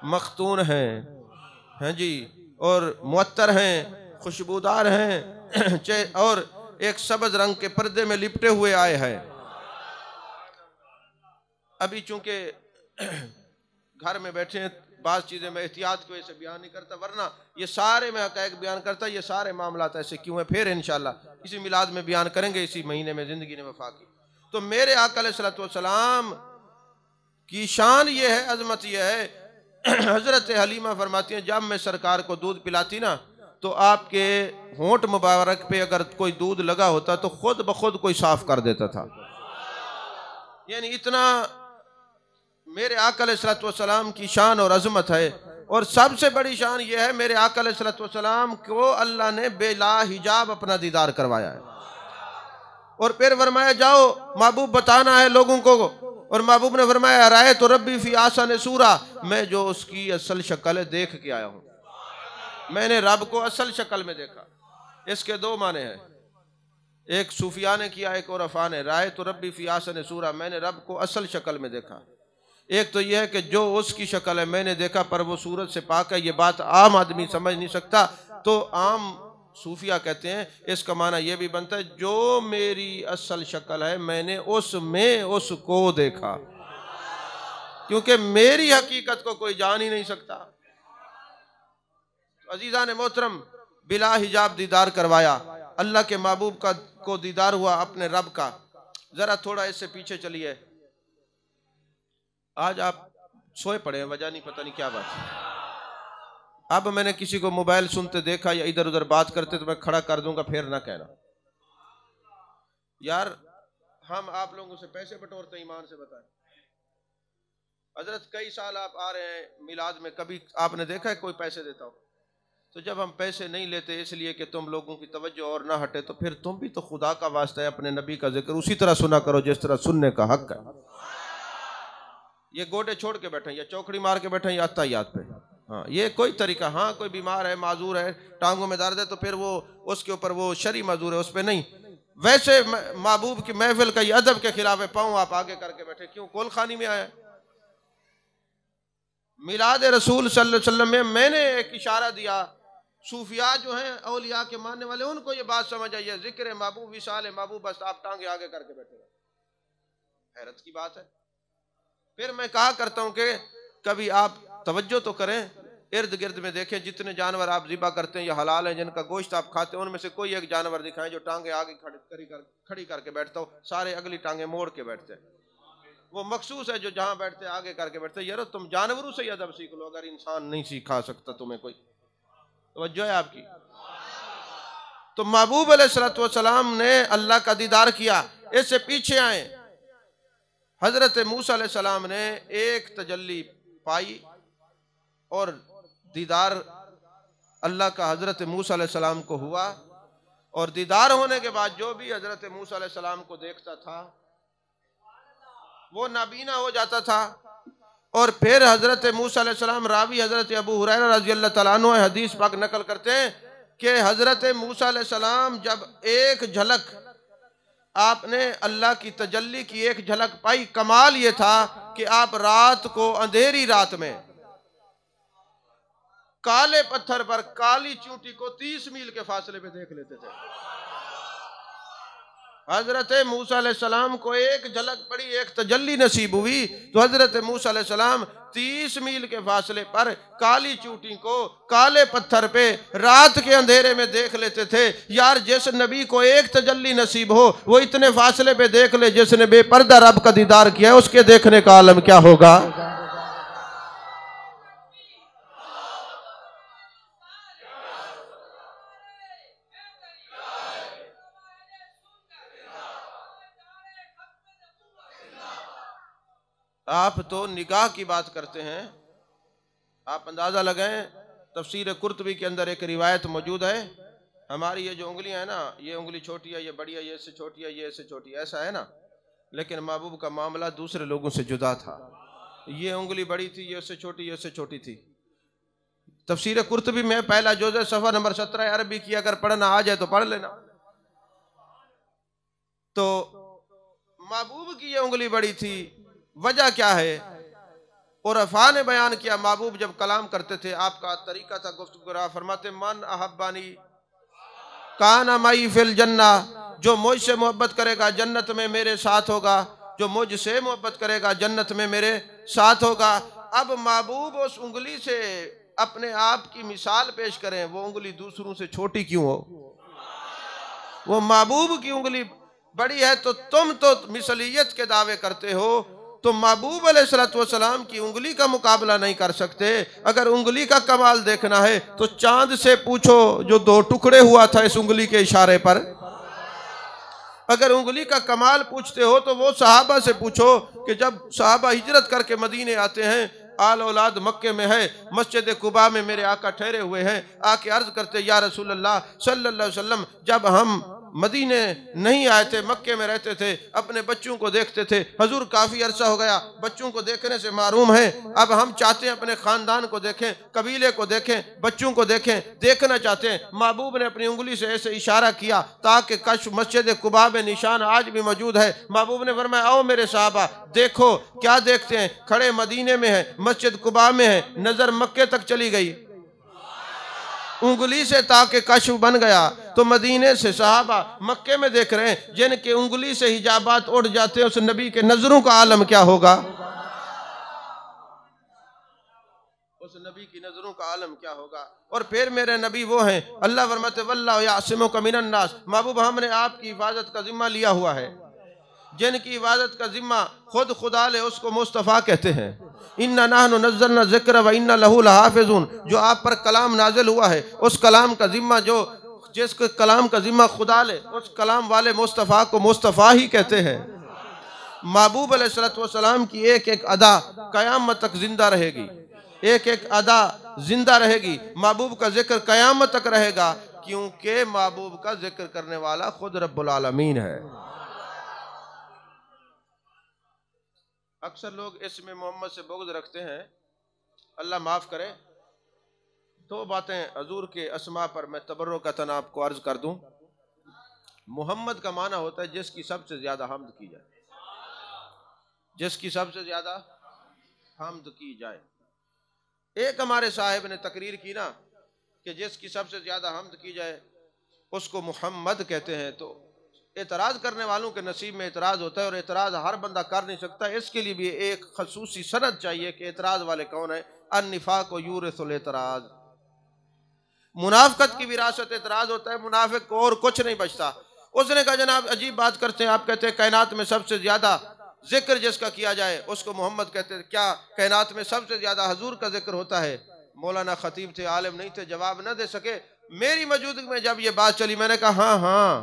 मखतून हैं जी, और मुअत्तर हैं, खुशबूदार हैं और एक सबज रंग के पर्दे में लिपटे हुए आए हैं। अभी चूंकि घर में बैठे हैं, बाज़ चीज़ें मैं एहतियात की वजह से बयान नहीं करता, वरना ये सारे मैं हक़ाइक़ बयान करता, ये सारे मामलात ऐसे क्यों हैं, फिर इंशाअल्लाह इसी मिलाद में बयान करेंगे, इसी महीने में ज़िंदगी ने वफा की। तो मेरे आका अलैहिस्सलाम की शान ये है, अज़मत ये है, हज़रत हलीमा फरमाती हैं जब मैं सरकार को दूध पिलाती ना तो आपके होंठ मुबारक पे अगर कोई दूध लगा होता तो खुद ब खुद कोई साफ कर देता था। यानी इतना मेरे आका अलैहिस्सलाम की शान और अज़मत है। और सबसे बड़ी शान यह है मेरे आका अलैहिस्सलाम को अल्लाह ने बेला हिजाब अपना दीदार करवाया है। और फिर फरमाया जाओ महबूब बताना है लोगों को, और महबूब ने फरमाया राय तो रब्बी फी आसन सूरा, मैं जो उसकी असल शक्ल है देख के आया हूँ, मैंने रब को असल शक्ल में देखा। इसके दो माने हैं, एक सूफिया ने किया, एक और अफा ने। राय तो रब्बी फी आसन सूरा, मैंने रब को असल शक्ल में देखा। एक तो यह है कि जो उसकी शक्ल है मैंने देखा पर वो सूरत से पाक है, ये बात आम आदमी समझ नहीं सकता, तो आम सूफिया कहते हैं इसका माना यह भी बनता है जो मेरी असल शक्ल है मैंने उसमें उसको देखा, क्योंकि मेरी हकीकत को कोई जान ही नहीं सकता। अजीज़ान मोहतरम, बिला हिजाब दीदार करवाया, अल्लाह के महबूब का को दीदार हुआ अपने रब का। जरा थोड़ा इससे पीछे चलिए, आज आप सोए पड़े हैं, वजह नहीं, पता नहीं क्या बात है। अब मैंने किसी को मोबाइल सुनते देखा या इधर उधर बात करते तो मैं खड़ा कर दूंगा, फिर ना कहना। यार हम आप लोगों से पैसे बटोरते, ईमान से बताएं। हजरत कई साल आप आ रहे हैं मिलाद में, कभी आपने देखा है कोई पैसे देता हो? तो जब हम पैसे नहीं लेते इसलिए कि तुम लोगों की तवज्जो और ना हटे, तो फिर तुम भी तो खुदा का वास्ता है अपने नबी का जिक्र उसी तरह सुना करो जिस तरह सुनने का हक है। ये गोडे छोड़ के बैठे या चौकड़ी मार के बैठे या अत्ताहियात पे, हाँ ये कोई तरीका। हाँ कोई बीमार है, माजूर है, टांगों में दर्द है, तो फिर वो उसके ऊपर वो शरी माजूर है, उस पर नहीं। वैसे महबूब की महफिल का ये अदब के खिलाफ है, पाँव आप आगे करके बैठे, क्यों? कोलखानी में आया। मिलाद रसूल सल्लल्लाहु अलैहि वसल्लम में मैंने एक इशारा दिया, सूफिया जो हैं औलिया के मानने वाले, उनको ये बात समझ आई है, जिक्र महबूब विशाल महबूब, बस आप टांगे आगे करके बैठे। हैरत की बात है। फिर मैं कहा करता हूं कि कभी आप तवज्जो तो करें, इर्द गिर्द में देखें, जितने जानवर आप ज़िबा करते हैं या हलाल हैं, जिनका गोश्त आप खाते हैं, उनमें से कोई एक जानवर दिखाएं जो टांगे आगे खड़ी करके बैठता हो, सारे अगली टांगे मोड़ के बैठते हैं। वो मखसूस है जो जहां बैठते आगे करके बैठते। यार तुम जानवरों से ही अदब सीख लो, अगर इंसान नहीं सिखा सकता तुम्हें कोई। तवज्जो है आपकी? तो महबूब अलैहिस्सलातु वस्सलाम ने अल्लाह का दीदार किया। इससे पीछे आए, हजरत मूसा अलैहिस्सलाम ने एक तजल्ली पाई और दीदार अल्लाह का हजरत मूसा अलैहिस्सलाम को हुआ, और दीदार होने के बाद जो भी हजरत मूसा अलैहिस्सलाम को देखता था वो नाबीना हो जाता था। और फिर हजरत मूसा अलैहिस्सलाम, रावी हजरत अबू हुरैरा रज़ी अल्लाह तआला अन्हु हदीस पाक नकल करते हैं कि हजरत मूसा अलैहिस्सलाम जब एक झलक आपने अल्लाह की तजल्ली की एक झलक पाई, कमाल ये था कि आप रात को, अंधेरी रात में, काले पत्थर पर काली चींटी को 30 मील के फासले पे देख लेते थे। हजरत मूसा अलैहिस्सलाम को एक झलक पड़ी, एक तजल्ली नसीब हुई, तो हजरत मूसा अलैहिस्सलाम 30 मील के फासले पर काली चींटी को काले पत्थर पे रात के अंधेरे में देख लेते थे। यार जिस नबी को एक तजल्ली नसीब हो वो इतने फासले पे देख ले, जिसने बेपर्दा रब का दीदार किया है उसके देखने का आलम क्या होगा। आप तो निगाह की बात करते हैं, आप अंदाज़ा लगाएं, तफसीर कुर्तुबी के अंदर एक रिवायत मौजूद है, हमारी ये जो उंगलियां हैं ना, ये उंगली छोटी है, ये बड़ी है, ये इससे छोटी है, ये इससे छोटी है, ऐसा है ना। लेकिन महबूब का मामला दूसरे लोगों से जुदा था। ये उंगली बड़ी थी, ये उससे छोटी, ये उससे छोटी थी। तफसीर कुर्तुबी में पहला जुज़ सफ़ा नंबर 17 अरबी की, अगर पढ़ना आ जाए तो पढ़ लेना। तो महबूब की ये उंगली बड़ी थी, वजह क्या है? और अफा ने बयान किया, महबूब जब कलाम करते थे आपका तरीका था गुफ्तगू, फरमाते मन अहब्बानी काना माई फिल जन्ना, जो मुझसे मोहब्बत करेगा जन्नत में मेरे साथ होगा, जो मुझसे मोहब्बत करेगा जन्नत में मेरे साथ होगा। अब महबूब उस उंगली से अपने आप की मिसाल पेश करें, वो उंगली दूसरों से छोटी क्यों हो? वो महबूब की उंगली बड़ी है तो तुम तो मिसलियत के दावे करते हो, तो महबूब अलैहिस्सलातु वस्सलाम की उंगली का मुकाबला नहीं कर सकते। अगर उंगली का कमाल देखना है तो चांद से पूछो जो 2 टुकड़े हुआ था इस उंगली के इशारे पर। अगर उंगली का कमाल पूछते हो तो वो सहाबा से पूछो कि जब सहाबा हिजरत करके मदीने आते हैं, आल औलाद मक्के में है, मस्जिद कुबा में मेरे आका ठहरे हुए हैं, आके अर्ज करते या रसूल अल्लाह सल्लल्लाहु अलैहि वसल्लम, जब हम मदीने नहीं आए थे, मक्के में रहते थे, अपने बच्चों को देखते थे, हुजूर काफ़ी अरसा हो गया बच्चों को देखने से मारूम है, अब हम चाहते हैं अपने ख़ानदान को देखें, कबीले को देखें, बच्चों को देखें, देखना चाहते हैं। महबूब ने अपनी उंगली से ऐसे इशारा किया ताकि कश मस्जिद कुबा में निशान आज भी मौजूद है। महबूब ने फरमाया आओ मेरे साहबा देखो, क्या देखते हैं? खड़े मदीने में है, मस्जिद कुबा में है, नज़र मक्के तक चली गई, उंगली से ताकि कश्फ बन गया, तो मदीने से सहाबा मक्के में देख रहे हैं, जिनके उंगली से हिजाबात उड़ जाते हैं, उस नबी के नजरों का आलम क्या होगा? उस नबी की नजरों का आलम क्या होगा? और फिर मेरे नबी वो हैं, अल्लाह फरमाते वल्लाहु यासिमुका मिनन नास, महबूब हमने आपकी हिफाजत का जिम्मा लिया हुआ है, जिनकी इबादत का जिम्मा खुद खुदा ले उसको मुस्तफ़ा कहते हैं। इन्ना नहनु नज़्ज़लना ज़िक्र व इन्ना लहू लहाफ़िज़ून, जो आप पर कलाम नाजिल हुआ है उस कलाम का जिम्मा जिसके कलाम का जिम्मा खुदा ले उस कलाम वाले मुस्तफ़ा को मुस्तफ़ा ही कहते हैं। महबूब अलैहिस्सलाम की एक एक अदा क़यामत तक जिंदा रहेगी, एक एक अदा जिंदा रहेगी। महबूब का जिक्र क़यामत तक रहेगा, क्योंकि महबूब का जिक्र करने वाला खुद रब्बुल आलमीन है। अक्सर लोग इसमें मोहम्मद से बुग़्ज़ रखते हैं, अल्लाह माफ़ करे। तो बातें हजूर के अस्मा पर मैं तबर्रुकतन आपको अर्ज कर दूं। मोहम्मद का माना होता है जिसकी सबसे ज्यादा हम्द की जाए, जिसकी सबसे ज्यादा हम्द की जाए। एक हमारे साहिब ने तकरीर की ना कि जिसकी सबसे ज्यादा हम्द की जाए उसको मोहम्मद कहते हैं। तो एतराज करने वालों के नसीब में एतराज होता है, और एतराज हर बंदा कर नहीं सकता। इसके लिए भी एक खसूसी सनद चाहिए कि एतराज वाले कौन है। अन्निफाक व यूरिसुल एतराज, मुनाफिकत की विरासत एतराज होता है, मुनाफिक को और कुछ नहीं बचता। उसने कहा जनाब अजीब बात करते हैं, आप कहते हैं कायनात में सबसे ज्यादा जिक्र जिसका किया जाए उसको मोहम्मद कहते हैं, क्या कायनात में सबसे ज्यादा हजूर का जिक्र होता है? मौलाना खतीब थे, आलिम नहीं थे, जवाब न दे सके। मेरी मौजूदगी में जब ये बात चली मैंने कहा हाँ हाँ,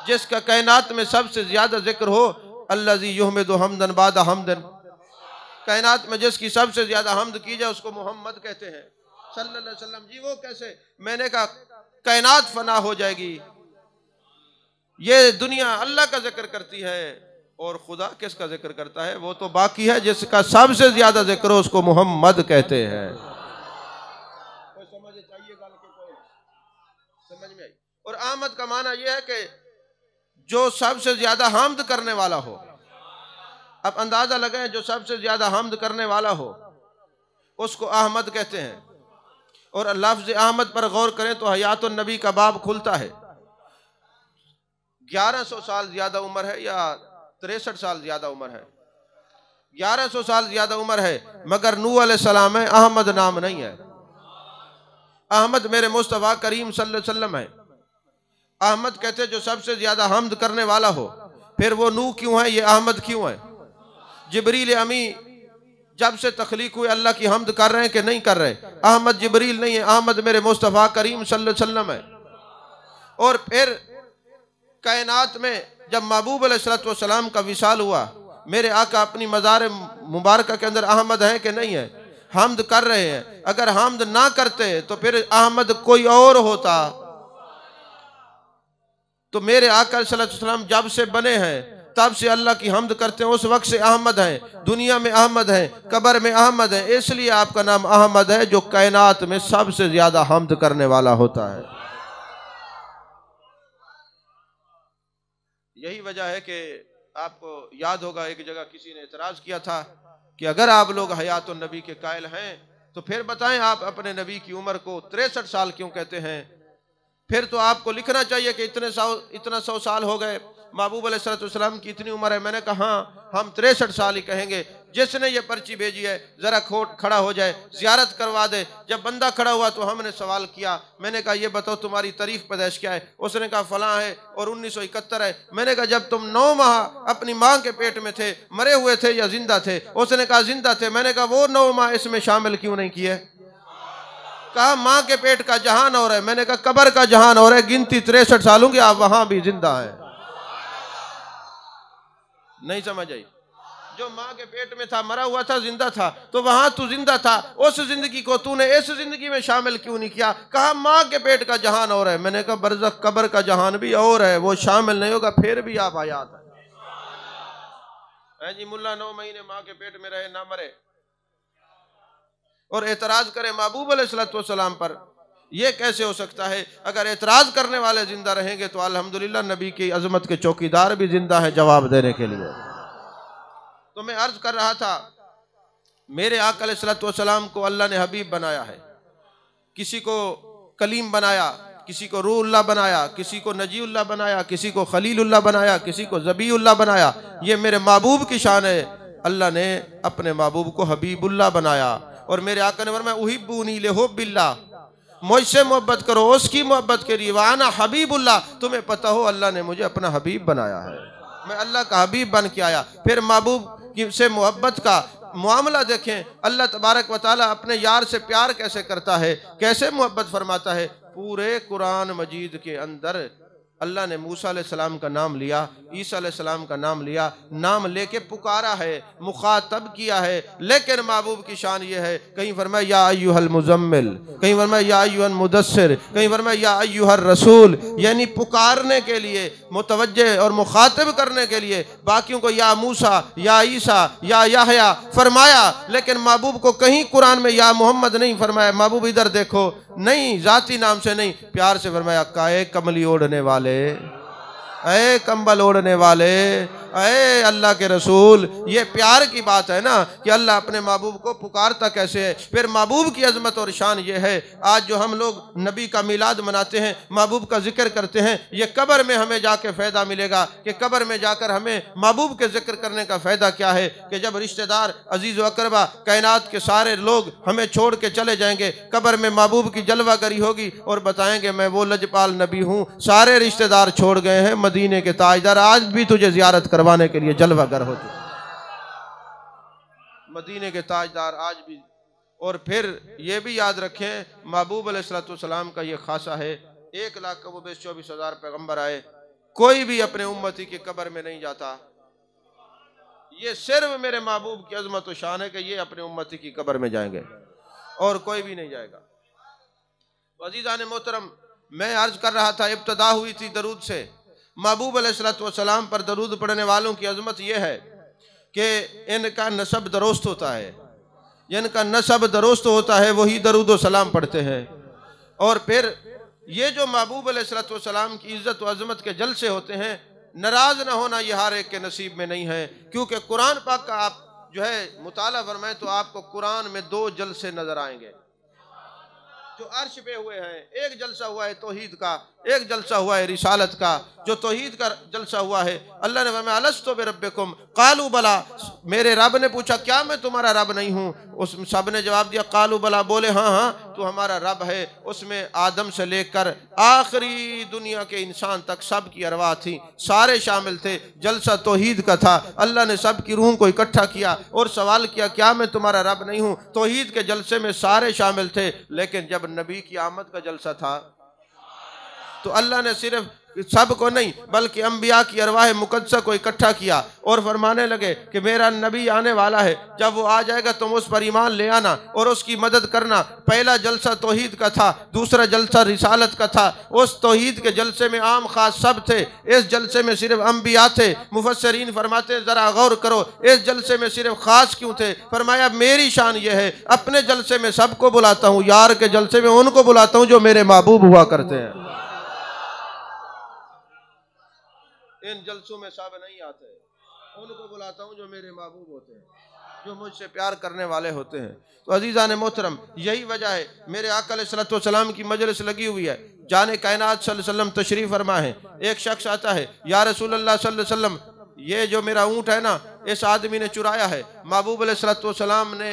जिसका कायनात में सबसे ज्यादा जिक्र हो, अल्लज़ी युहमिदु हम्दन बादा हम्दन, कायनात में जिसकी सबसे ज्यादा हम्द की जाए उसको मोहम्मद कहते हैं सल्लल्लाहु अलैहि वसल्लम। जी वो कैसे? मैंने कहा कायनात फना हो जाएगी, ये दुनिया अल्लाह का जिक्र करती है और खुदा किसका जिक्र करता है? वो तो बाकी है जिसका सबसे ज्यादा जिक्र हो उसको मोहम्मद कहते हैं। कोई समझ चाहिए गल के कोई समझ में आई? और आमद का माना यह है कि जो सबसे ज्यादा हम्द करने वाला हो। अब अंदाजा लगाएं, जो सबसे ज्यादा हम्द करने वाला हो उसको अहमद कहते हैं। और लफ्ज अहमद पर गौर करें तो हयातुन नबी का बाब खुलता है। 1100 साल ज्यादा उम्र है या 63 साल ज्यादा उम्र है? 1100 साल ज्यादा उम्र है, मगर नूह अलैहिस्सलाम है, अहमद नाम नहीं है। अहमद मेरे मुस्तफ़ा करीम सल्लल्लाहु अलैहि वसल्लम है। अहमद कहते जो सबसे ज्यादा हम्द करने वाला हो। फिर वो नूह क्यों है, ये अहमद क्यों है? जिब्रील अमी जब से तख्लीक हुए अल्लाह की हम्द कर रहे हैं कि नहीं कर रहे? अहमद जिब्रील नहीं है, अहमद मेरे मुस्तफ़ा करीम सल्लल्लाहु अलैहि वसल्लम है। और फिर कायनात में जब महबूब अलैहिस्सलाम का विसाल हुआ, मेरे आका अपनी मज़ार मुबारक के अंदर अहमद है कि नहीं है? हम्द कर रहे हैं। अगर हम्द ना करते तो फिर अहमद कोई और होता। तो मेरे आका सल्लल्लाहु अलैहि वसल्लम जब से बने हैं तब से अल्लाह की हम्द करते हैं, उस वक्त से अहमद हैं, दुनिया में अहमद हैं, कब्र में अहमद हैं। इसलिए आपका नाम अहमद है, जो कायनात में सबसे ज्यादा हम्द करने वाला होता है। यही वजह है कि आपको याद होगा एक जगह किसी ने इतराज किया था कि अगर आप लोग हयातुन नबी के कायल हैं तो फिर बताएं आप अपने नबी की उम्र को 63 साल क्यों कहते हैं? फिर तो आपको लिखना चाहिए कि इतना 100 साल हो गए, महबूब अलैहिस्सलाम की इतनी उम्र है। मैंने कहा हाँ, हम 63 साल ही कहेंगे। जिसने ये पर्ची भेजी है जरा खड़ा हो जाए, ज़ियारत करवा दे। जब बंदा खड़ा हुआ तो हमने सवाल किया, मैंने कहा ये बताओ तुम्हारी तारीख पैदाइश क्या है? उसने कहा फलां है और 1971 है। मैंने कहा जब तुम 9 माह अपनी माँ के पेट में थे, मरे हुए थे या जिंदा थे? उसने कहा जिंदा थे। मैंने कहा वो 9 माह इसमें शामिल क्यों नहीं किए? कहा माँ के पेट का जहान और है। मैंने कहा कब्र का जहान और है, गिनती 63 सालों की, आप वहां भी जिंदा है। नहीं समझ आई? जो माँ के पेट में था, मरा हुआ था, जिंदा था, तो वहां तू जिंदा था, उस जिंदगी को तूने इस जिंदगी में शामिल क्यों नहीं किया? कहा माँ के पेट का जहान और है। मैंने कहा बरज़ख कब्र का जहान भी और है, वो शामिल नहीं होगा, फिर भी आप हयात है जी। मुल्ला 9 महीने माँ के पेट में रहे, ना मरे, और एतराज करे महबूब अलैहिस्सलाम पर। यह कैसे हो सकता है? अगर एतराज करने वाले जिंदा रहेंगे तो अल्हम्दुलिल्लाह नबी की अजमत के चौकीदार भी जिंदा है जवाब देने के लिए। तो मैं अर्ज कर रहा था, मेरे आका अलैहिस्सलाम को अल्लाह ने हबीब बनाया है, किसी को कलीम बनाया, किसी को रूहुल्लाह बनाया, किसी को नजीउल्लाह बनाया, किसी को खलीलुल्लाह बनाया, किसी को ज़बीउल्लाह बनाया। ये मेरे महबूब की शान है। अल्लाह ने अपने महबूब को हबीबुल्लाह बनाया। और मेरे आका ने फरमाया उहिब्बूनी लिहुब्बिल्लाह, मुझसे मोहब्बत करो उसकी मोहब्बत के लिए। वाना हबीबुल्लाह, तुम्हें पता हो अल्लाह ने मुझे अपना हबीब बनाया है। मैं अल्लाह का हबीब बन के आया। फिर महबूब से मोहब्बत का मामला देखें, अल्लाह तबारक व तआला अपने यार से प्यार कैसे करता है, कैसे मोहब्बत फरमाता है। पूरे कुरान मजीद के अंदर अल्लाह ने मूसा अलैहिस्सलाम का नाम लिया, ईसा अलैहिस्सलाम का नाम लिया, नाम लेके पुकारा है, मुखातब किया है। लेकिन महबूब की शान ये है, कहीं फरमाया या अय्युहल मुज़म्मिल, कहीं फरमाया या अय्युहल मुदस्सिर, कहीं फरमाया या अय्युहर रसूल, यानी पुकारने के लिए, मुतवज्जे और मुखातिब करने के लिए। बाकियों को या मूसा, या ईसा, या याहया फरमाया, लेकिन महबूब को कहीं कुरान में या मोहम्मद नहीं फरमाया। महबूब इधर देखो, नहीं, जाती नाम से नहीं, प्यार से फरमाया काए कमली ओढ़ने वाले, ऐ कंबल ओढ़ने वाले, ऐ अल्लाह के रसूल। ये प्यार की बात है ना कि अल्लाह अपने महबूब को पुकारता कैसे है। फिर महबूब की अजमत और शान ये है, आज जो हम लोग नबी का मिलाद मनाते हैं, महबूब का जिक्र करते हैं, ये कब्र में हमें जाके फ़ायदा मिलेगा कि कब्र में जाकर हमें महबूब के जिक्र करने का फ़ायदा क्या है कि जब रिश्तेदार अजीज़ व अकरबा कायनात के सारे लोग हमें छोड़ के चले जाएंगे, कब्र में महबूब की जलवागरी होगी और बताएंगे मैं वो लजपाल नबी हूँ, सारे रिश्तेदार छोड़ गए हैं, मदीने के ताजदार आज भी तुझे ज़ियारत करवाने के लिए जलवागर होते, मदीने के ताजदार आज भी। और फिर ये भी याद रखें, महबूब अलैहिस्सलाम का ये खासा है, 1,24,000 पैगंबर आए, कोई भी अपने उम्मती की कब्र में नहीं जाता। ये सिर्फ मेरे महबूब की अजमत और शान है कि ये अपने उम्मती की कब्र में जाएंगे और कोई भी नहीं जाएगा। अज़ीज़ान मोहतरम, मैं अर्ज कर रहा था, इब्तदा हुई थी दरूद से। महबूब अलैहिस्सलाम पर दरूद पढ़ने वालों की अजमत यह है कि इनका नसब दुरुस्त होता है, जिनका नसब दुरुस्त होता है वही दरूद व सलाम पढ़ते हैं। और फिर ये जो महबूब अलैहिस्सलाम की इज़्ज़त व अजमत के जलसे होते हैं, नाराज़ न होना ये हर एक के नसीब में नहीं है, क्योंकि कुरान पाक का आप जो है मुताला फरमाएं तो आपको कुरान में 2 जलसे नजर आएंगे जो अर्श पे हुए हैं। एक जलसा हुआ है तौहीद का, एक जलसा हुआ है रिसालत का। जो तौहीद का जलसा हुआ है, अल्लाह ने फरमाया अलस्तु बिरब्बिकुम कालू बला, मेरे रब ने पूछा क्या मैं तुम्हारा रब नहीं हूँ? उस सब ने जवाब दिया कालू बला, बोले हाँ हाँ तू हमारा रब है। उसमें आदम से लेकर आखिरी दुनिया के इंसान तक सब की अरवाह थी, सारे शामिल थे। जलसा तौहीद का था, अल्लाह ने सब की रूह को इकट्ठा किया और सवाल किया क्या मैं तुम्हारा रब नहीं हूँ? तौहीद के जलसे में सारे शामिल थे। लेकिन जब नबी की आमद का जलसा था तो अल्लाह ने सिर्फ सब को नहीं बल्कि अंबिया की अरवाह मुकद्दसा को इकट्ठा किया और फरमाने लगे कि मेरा नबी आने वाला है, जब वो आ जाएगा तुम उस पर ईमान ले आना और उसकी मदद करना। पहला जलसा तौहीद का था, दूसरा जलसा रिसालत का था। उस तौहीद के जलसे में आम खास सब थे, इस जलसे में सिर्फ अंबिया थे। मुफस्सिरीन फरमाते जरा गौर करो, इस जलसे में सिर्फ खास क्यों थे? फरमाया मेरी शान यह है, अपने जलसे में सबको बुलाता हूँ, यार के जलसे में उनको बुलाता हूँ जो मेरे महबूब हुआ करते हैं। इन जलसों में सब नहीं आते, उनको बुलाता हूँ जो मेरे महबूब होते हैं, जो मुझसे प्यार करने वाले होते हैं। तो अजीज़ान मोहतरम, यही वजह है मेरे आका अलैहिस्सलातु वस्सलाम की मजलिस लगी हुई है। जाने कायनात सल्लल्लाहु अलैहि वसल्लम तशरीफ़ फरमा है। एक शख्स आता है, या रसूलल्लाह सल्लल्लाहु अलैहि वसल्लम, ये जो मेरा ऊँट है ना, इस आदमी ने चुराया है। महबूब अलैहिस्सलातु वस्सलाम ने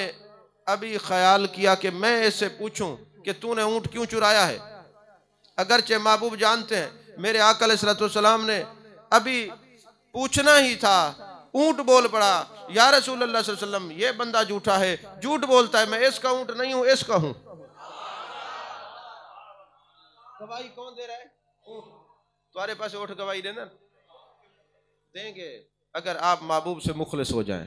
अभी ख्याल किया कि मैं इससे पूछूं कि तूने ऊँट क्यों चुराया है। अगरचे महबूब जानते हैं, मेरे आका अलैहिस्सलातु वस्सलाम ने अभी पूछना ही था, ऊंट बोल पड़ा, या रसूलुल्लाह सल्लल्लाहु अलैहि वसल्लम ये बंदा झूठा है, झूठ बोलता है, मैं इसका ऊंट नहीं हूं, इसका हूं। गवाही कौन दे रहा है? ऊंट। तुम्हारे पास ऊंट गवाही देना देंगे अगर आप महबूब से मुखलिस हो जाएं।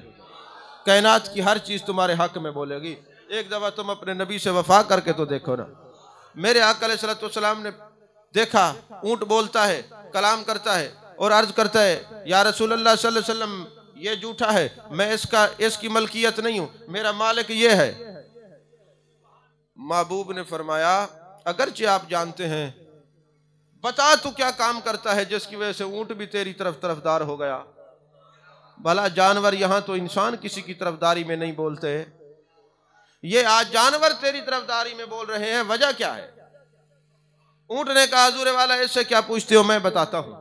कायनात की हर चीज तुम्हारे हक में बोलेगी। एक दफा तुम अपने नबी से वफा करके तो देखो ना। मेरे आका अलैहिस्सलातु वस्सलाम ने देखा ऊंट बोलता है, कलाम करता है और अर्ज करता है या रसूलुल्लाह सल्लल्लाहु अलैहि वसल्लम ये झूठा है, मैं इसकी मलकियत नहीं हूं, मेरा मालिक ये है। महबूब ने फरमाया अगरचे आप जानते हैं, बता तू क्या काम करता है जिसकी वजह से ऊंट भी तेरी तरफदार हो गया। भला जानवर, यहां तो इंसान किसी की तरफदारी में नहीं बोलते, ये आज जानवर तेरी तरफदारी में बोल रहे हैं, वजह क्या है? ऊंट ने कहा हुजूर वाला इससे क्या पूछते हो, मैं बताता हूं।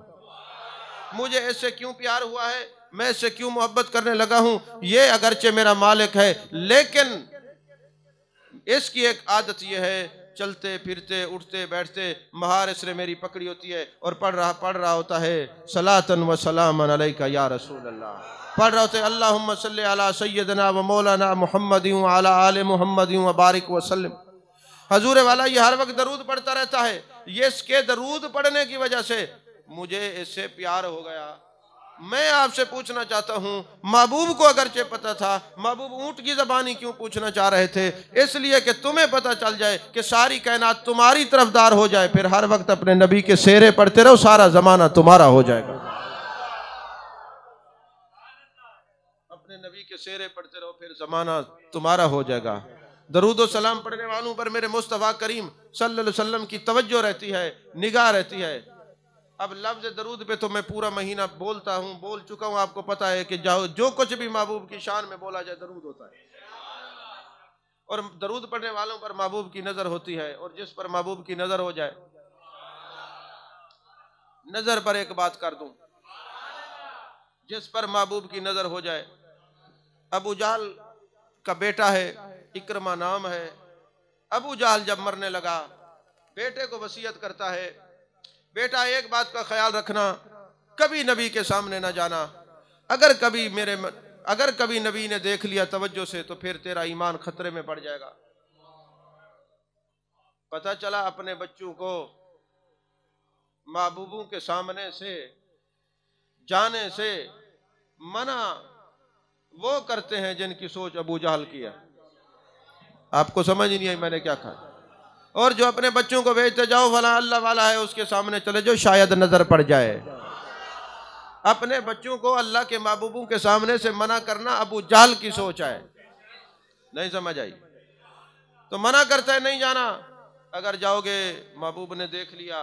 मुझे इससे क्यों प्यार हुआ है, मैं इससे क्यों मोहब्बत करने लगा हूं। ये अगरचे मेरा मालिक है, लेकिन इसकी एक आदत यह है चलते फिरते उठते बैठते महारस ने मेरी पकड़ी होती है और पढ़ रहा होता है सलातन व सलामन अलैका या रसूल अल्लाह, पढ़ रहे होते अल्लाहुम्मा सल्ली अला सय्यदना व मौलाना मुहम्मद व अला आले मुहम्मद व बारिक वसल्लम। हजूर वाला ये हर वक्त दरूद पढ़ता रहता है। ये इसके दरूद पढ़ने की वजह से मुझे इससे प्यार हो गया। मैं आपसे पूछना चाहता हूँ, महबूब को अगरचे पता था, महबूब ऊंट की ज़बानी क्यों पूछना चाह रहे थे? इसलिए कि तुम्हें पता चल जाए कि सारी कायनात तुम्हारी तरफदार हो जाए, फिर हर वक्त अपने नबी के शेरे पढ़ते रहो, सारा ज़माना तुम्हारा हो जाएगा। अपने नबी के शेरे पढ़ते रहो, फिर ज़माना तुम्हारा हो जाएगा। दरूद सलाम पढ़ने वालों पर मेरे मुस्तफ़ा करीम सल्लल्लाहु अलैहि वसल्लम की तवज्जो रहती है, निगाह रहती है। अब लफ्ज़ दरूद पे तो मैं पूरा महीना बोलता हूँ, बोल चुका हूँ। आपको पता है कि जो कुछ भी महबूब की शान में बोला जाए दरूद होता है, और दरूद पढ़ने वालों पर महबूब की नज़र होती है। और जिस पर महबूब की नज़र हो जाए, नज़र पर एक बात कर दूं, जिस पर महबूब की नज़र हो जाए, अबू जहल का बेटा है, इक्रमा नाम है। अबू जहल जब मरने लगा, बेटे को वसीयत करता है, बेटा एक बात का ख्याल रखना, कभी नबी के सामने ना जाना। अगर कभी नबी ने देख लिया तवज्जो से तो फिर तेरा ईमान खतरे में पड़ जाएगा। पता चला अपने बच्चों को महबूबों के सामने से जाने से मना वो करते हैं जिनकी सोच अबू जहल की है। आपको समझ नहीं आई मैंने क्या कहा? और जो अपने बच्चों को भेजते जाओ फला अल्लाह वाला है, उसके सामने चले जाओ, शायद नजर पड़ जाए। अपने बच्चों को अल्लाह के महबूबों के सामने से मना करना अबू जहल की सोच है। नहीं समझ आई तो मना करता है, नहीं जाना। अगर जाओगे महबूब ने देख लिया,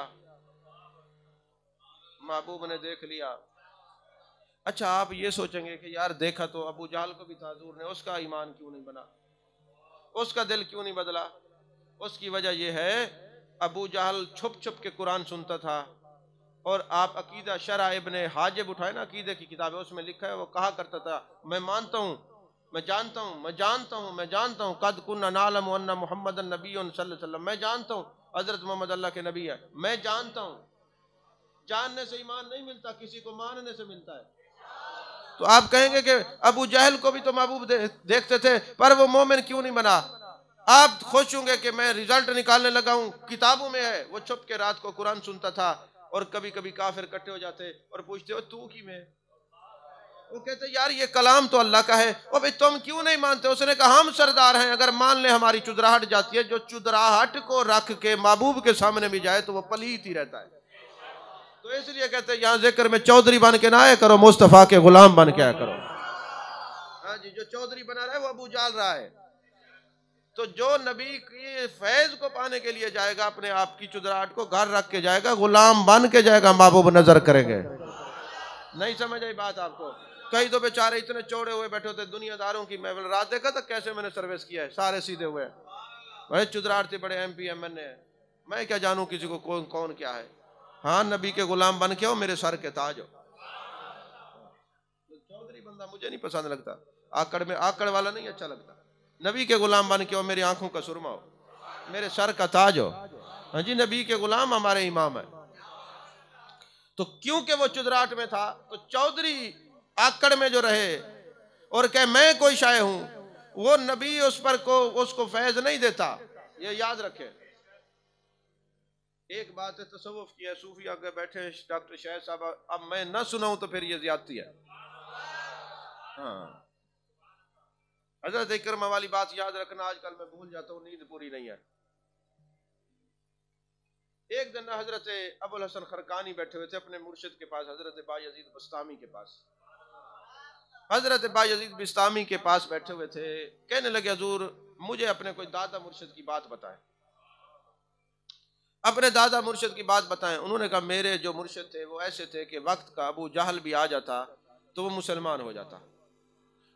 महबूब ने देख लिया। अच्छा, आप ये सोचेंगे कि यार देखा तो अबू जहल को भी था हजूर ने, उसका ईमान क्यों नहीं बना, उसका दिल क्यों नहीं बदला? उसकी वजह यह है, अबू जहल छुप छुप के कुरान सुनता था। और आप अकीदा शरह इब्ने हाजिब उठाए ना, अकीदे की किताब है, उसमें लिखा है, वो कहा करता था, मैं मानता हूँ, मैं जानता हूँ, मैं जानता हूँ, मैं जानता हूँ, कद कुन्ना नालम अन्ना मुहम्मदन नबियुन सल्लल्लाहु अलैहि वसल्लम, मैं जानता हूँ हजरत मोहम्मद अल्लाह के नबी है, मैं जानता हूँ। जानने से ईमान नहीं मिलता, किसी को मानने से मिलता है। तो आप कहेंगे कि अबू जहल को भी तो महबूब देखते थे, पर वो मोमिन क्यों नहीं बना? आप खुश होंगे कि मैं रिजल्ट निकालने लगा हूं, किताबों में है। वो छुप के रात को कुरान सुनता था, और कभी कभी काफिर इकट्ठे हो जाते और पूछते हो तू की में? वो कहते यार ये कलाम तो अल्लाह का है। वो भाई तुम क्यों नहीं मानते? उसने कहा हम सरदार हैं, अगर मान ले हमारी चुदराहट जाती है। जो चुदराहट को रख के महबूब के सामने भी जाए तो वो पलीत ही रहता है। तो इसलिए कहते हैं यहाँ जिक्र में चौधरी बन के ना आया करो, मुस्तफा के गुलाम बन के आया करो। हाँ जी, जो चौधरी बना रहा है वो अबू जहल रहा है। तो जो नबी की फैज को पाने के लिए जाएगा, अपने आप की चुदराहट को घर रख के जाएगा, गुलाम बन के जाएगा, महबूब नजर करेंगे। नहीं समझ आई बात आपको? कई तो बेचारे इतने चौड़े हुए बैठे होते दुनियादारों की। मैं रात देखा था कैसे मैंने सर्विस किया है, सारे सीधे हुए, बड़े चुदराहट थे, बड़े MP MNA। मैं क्या जानूं किसी को कौन कौन क्या है। हाँ, नबी के गुलाम बन के हो, मेरे सर के ताज हो। चौधरी बंदा मुझे नहीं पसंद लगता, आकड़ में आकड़ वाला नहीं अच्छा लगता। नबी के गुलाम बन के हो, मेरी आंखों का सुरमा हो, मेरे सर का ताज हो। हाँ जी, नबी के गुलाम हमारे इमाम है। तो क्योंकि वो चुदराहट में था, तो चौधरी आकड़ में जो रहे और कहे मैं कोई शाये हूं, वो नबी उस पर को उसको फैज नहीं देता। ये याद रखे। एक बात है तसव्वुफ की है, सूफी आगे बैठे डॉक्टर शाहिद साहब, अब मैं ना सुनाऊं तो फिर ये ज्यादती है। हाँ, हजरत इकरमा वाली बात याद रखना, आजकल मैं भूल जाता हूँ, नींद पूरी नहीं है। एक दिन हजरत अबुल हसन खरकानी बैठे हुए थे अपने मुर्शिद के पास, हजरत बायजीद बस्तामी के पास। हजरत बायजीद बस्तामी के पास बैठे हुए थे, कहने लगे हजूर मुझे अपने कोई दादा मुर्शिद की बात बताएं, अपने दादा मुर्शिद की बात बताएं। उन्होंने कहा मेरे जो मुर्शिद थे वो ऐसे थे कि वक्त का अबू जहल भी आ जाता तो वो मुसलमान हो जाता।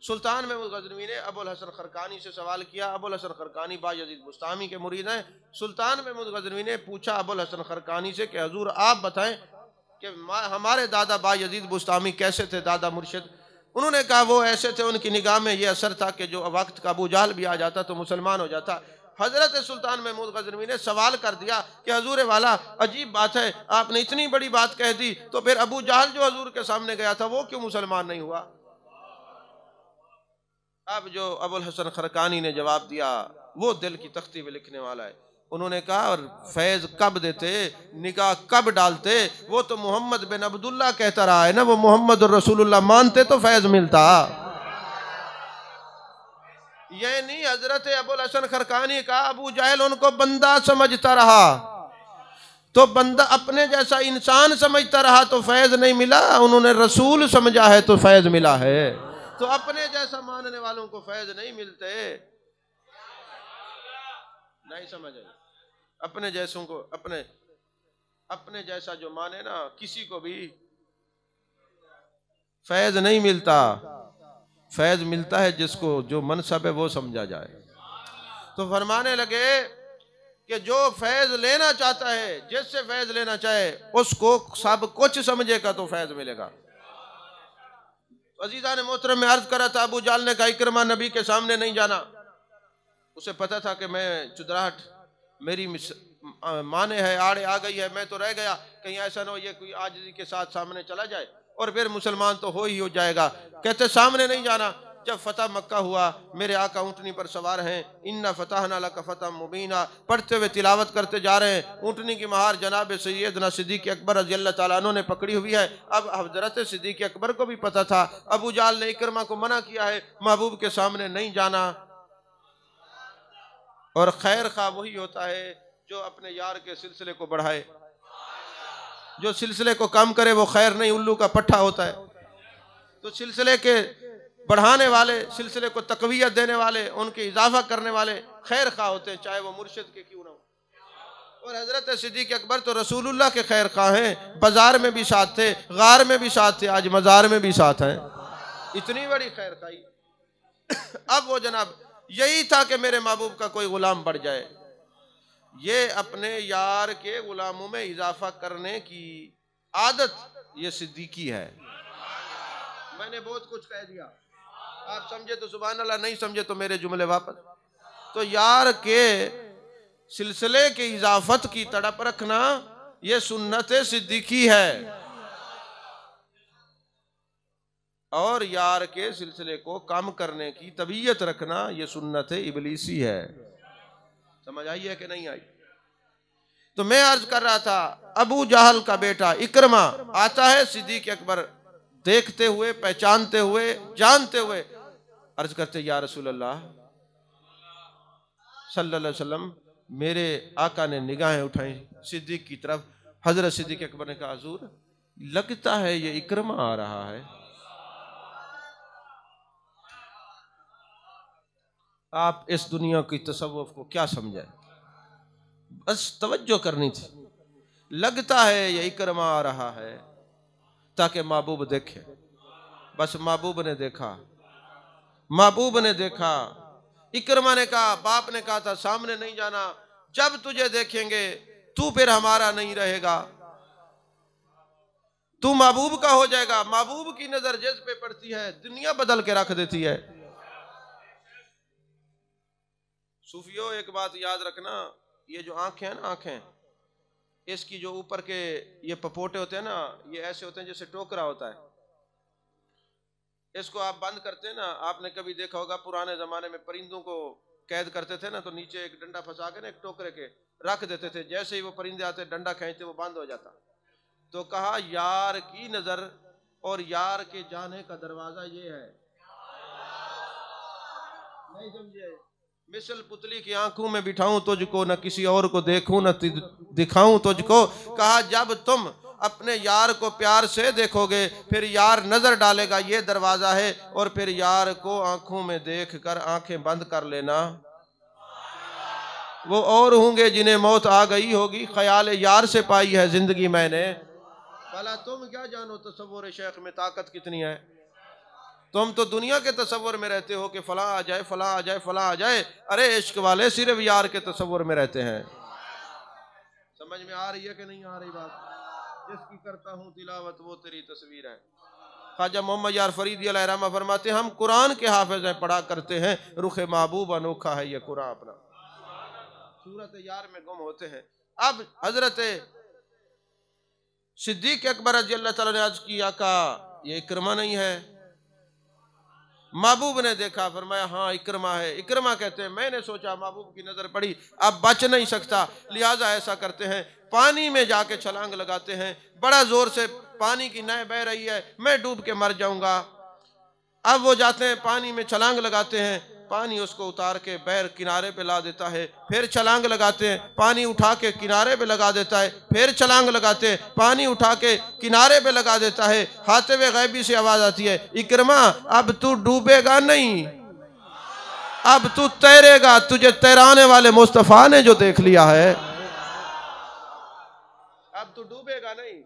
सुल्तान महमूद गजनवी ने अबुल हसन खरकानी से सवाल किया। अबुल हसन खरकानी बायजीद बस्तामी के मुरीद हैं। सुल्तान महमूद गजनवी ने पूछा अबुल हसन खरकानी से कि हजूर आप बताएं कि हमारे दादा बायजीद बस्तामी कैसे थे, दादा मुर्शिद? उन्होंने कहा वो ऐसे थे, उनकी निगाह में ये असर था कि जो वक्त का अबू जहल भी आ जाता तो मुसलमान हो जाता। हजरत सुल्तान महमूद गजनवी ने सवाल कर दिया कि हजूर वाला अजीब बात है, आपने इतनी बड़ी बात कह दी, तो फिर अबू जहल जो हजूर के सामने गया था वो क्यों मुसलमान नहीं हुआ? अब जो अबुल हसन खरकानी ने जवाब दिया, वो दिल की तख्ती में लिखने वाला है, उन्होंने कहा और फैज कब देते, निगाह कब डालते? वो तो मोहम्मद बिन अब्दुल्ला कहता रहा है ना, वो मोहम्मद और रसूलुल्लाह मानते तो फैज मिलता। ये नहीं हजरत अबुल हसन खरकानी का अबू जहल उनको बंदा समझता रहा, तो बंदा अपने जैसा इंसान समझता रहा तो फैज नहीं मिला, उन्होंने रसूल समझा है तो फैज मिला है। तो अपने जैसा मानने वालों को फैज नहीं मिलते, नहीं समझ आई? अपने जैसों को अपने जैसा जो माने ना, किसी को भी फैज नहीं मिलता। फैज मिलता है जिसको जो मनसब है वो समझा जाए। तो फरमाने लगे कि जो फैज लेना चाहता है, जिससे फैज लेना चाहे उसको सब कुछ समझेगा तो फैज मिलेगा। अजीजा ने मोहतरम में अर्ज करा था, अबू जाल ने कहा इकरमा नबी के सामने नहीं जाना। उसे पता था कि मैं चुदराहट मेरी माने है, आड़े आ गई है, मैं तो रह गया, कहीं ऐसा ना हो ये कोई आजिज़ी के साथ सामने चला जाए और फिर मुसलमान तो हो ही हो जाएगा। कहते सामने नहीं जाना। जब फतह मक्का हुआ, मेरे आका ऊँटनी पर सवार हैं, इन्ना फतहना लका फतह मुबीना पढ़ते हुए तिलावत करते जा रहे हैं। ऊँटनी की महार जनाब सैयदना सिद्दीक़ अकबर रज़ी अल्लाह तआला अन्हु ने पकड़ी हुई है। अब हज़रत सिद्दीक़ अकबर को भी पता था, अबू जाल ने इकरमा को मना किया है, महबूब के सामने नहीं जाना। और खैर खा वही होता है जो अपने यार के सिलसिले को बढ़ाए, जो सिलसिले को कम करे वो खैर नहीं, उल्लू का पट्टा होता है। तो सिलसिले के बढ़ाने वाले, सिलसिले को तकवीयत देने वाले, उनके इजाफा करने वाले खैर खा होते हैं, चाहे वो मुर्शिद के क्यों ना हो। और हजरत सिद्दीक़ अकबर तो रसूलुल्लाह के खैर खा हैं, बाजार में भी साथ थे, गार में भी साथ थे, आज मजार में भी साथ हैं। इतनी बड़ी खैर खाई। अब वो जनाब यही था कि मेरे महबूब का कोई गुलाम बढ़ जाए। ये अपने यार के गुलामों में इजाफा करने की आदत ये सिद्दीकी है। मैंने बहुत कुछ कह दिया, आप समझे तो सुभान अल्लाह, नहीं समझे तो मेरे जुमले वापस। तो यार के सिलसिले के इजाफत की तड़प रखना ये सुन्नत सिद्दीकी है, और यार के सिलसिले को कम करने की तबीयत रखना ये सुन्नत इबलीसी है। समझ आई है कि नहीं आई? तो मैं अर्ज कर रहा था, अबू जहल का बेटा इकरमा आता है, सिद्दीक़ अकबर देखते हुए, पहचानते हुए, जानते हुए अर्ज करते, या रसूल अल्लाह सल्लल्लाहु अलैहि वसल्लम, मेरे आका ने निगाहें उठाई सिद्दीक़ की तरफ। हजरत सिद्दीक़ अकबर ने कहा, हुजूर लगता है ये इकरमा आ रहा है। आप इस दुनिया की तसव्वुफ को क्या समझे, बस तवज्जो करनी थी। लगता है ये इकरमा आ रहा है ताकि महबूब देखे। बस महबूब ने देखा, महबूब ने देखा। इकरमा ने कहा, बाप ने कहा था सामने नहीं जाना, जब तुझे देखेंगे तू फिर हमारा नहीं रहेगा, तू महबूब का हो जाएगा। महबूब की नजर जिस पे पड़ती है दुनिया बदल के रख देती है। सूफियों एक बात याद रखना, ये जो आंखें हैं ना, आंखें इसकी जो ऊपर के ये पपोटे होते हैं ना, ये ऐसे होते हैं जैसे टोकरा होता है। इसको आप बंद करते हैं ना, आपने कभी देखा होगा पुराने जमाने में परिंदों को कैद करते थे ना, तो नीचे एक डंडा फंसा के ना एक टोकरे के रख देते थे, जैसे ही वो परिंदे आते डंडा खींचते वो बंद हो जाता। तो कहा यार की नजर और यार के जाने का दरवाजा ये है। नहीं समझे? मिसल पुतली की आंखों में बिठाऊं तुझको, न किसी और को देखूं न दिखाऊं तुझको। कहा जब तुम अपने यार को प्यार से देखोगे फिर यार नजर डालेगा, ये दरवाजा है, और फिर यार को आंखों में देखकर आंखें बंद कर लेना। वो और होंगे जिन्हें मौत आ गई होगी, ख्याल यार से पाई है जिंदगी मैंने। भला तुम क्या जानो तसव्वुर शेख में ताकत कितनी है। तुम तो दुनिया के तसव्वुर में रहते हो कि फलां आ जाए, फलां आ जाए, फलां आ जाए। अरे इश्क वाले सिर्फ यार के तसव्वुर में रहते हैं। समझ में आ रही है कि नहीं आ रही बात? जिसकी करता हूँ तिलावत वो तेरी तस्वीर है। ख्वाजा मोहम्मद यार फरीदी अलैहिर्रहमा फरमाते हैं, हम कुरान के हाफिज हैं, पढ़ा करते हैं, रुखे महबूब अनोखा है ये कुरान अपना। सूरत यार में गुम होते हैं। अब हजरत सिद्दीक अकबर रज़ी अल्लाह ताला ने अर्ज किया, आका ये इकरमा नहीं है? महबूब ने देखा, फरमाया हाँ इकरमा है। इकरमा कहते हैं मैंने सोचा, महबूब की नजर पड़ी अब बच नहीं सकता, लिहाजा ऐसा करते हैं पानी में जाके छलांग लगाते हैं। बड़ा जोर से पानी की नहर बह रही है, मैं डूब के मर जाऊंगा। अब वो जाते हैं पानी में छलांग लगाते हैं, पानी उसको उतार के बैर किनारे पे ला देता है। फिर छलांग लगाते हैं, पानी उठा के किनारे पे लगा देता है। फिर छलांग लगाते हैं, पानी उठा के किनारे पे लगा देता है। हातिब गैबी से आवाज आती है, इकरमा अब तू डूबेगा नहीं, अब तू तैरेगा, तुझे तैराने वाले मुस्तफा ने जो देख लिया है, अब तू डूबेगा नहीं।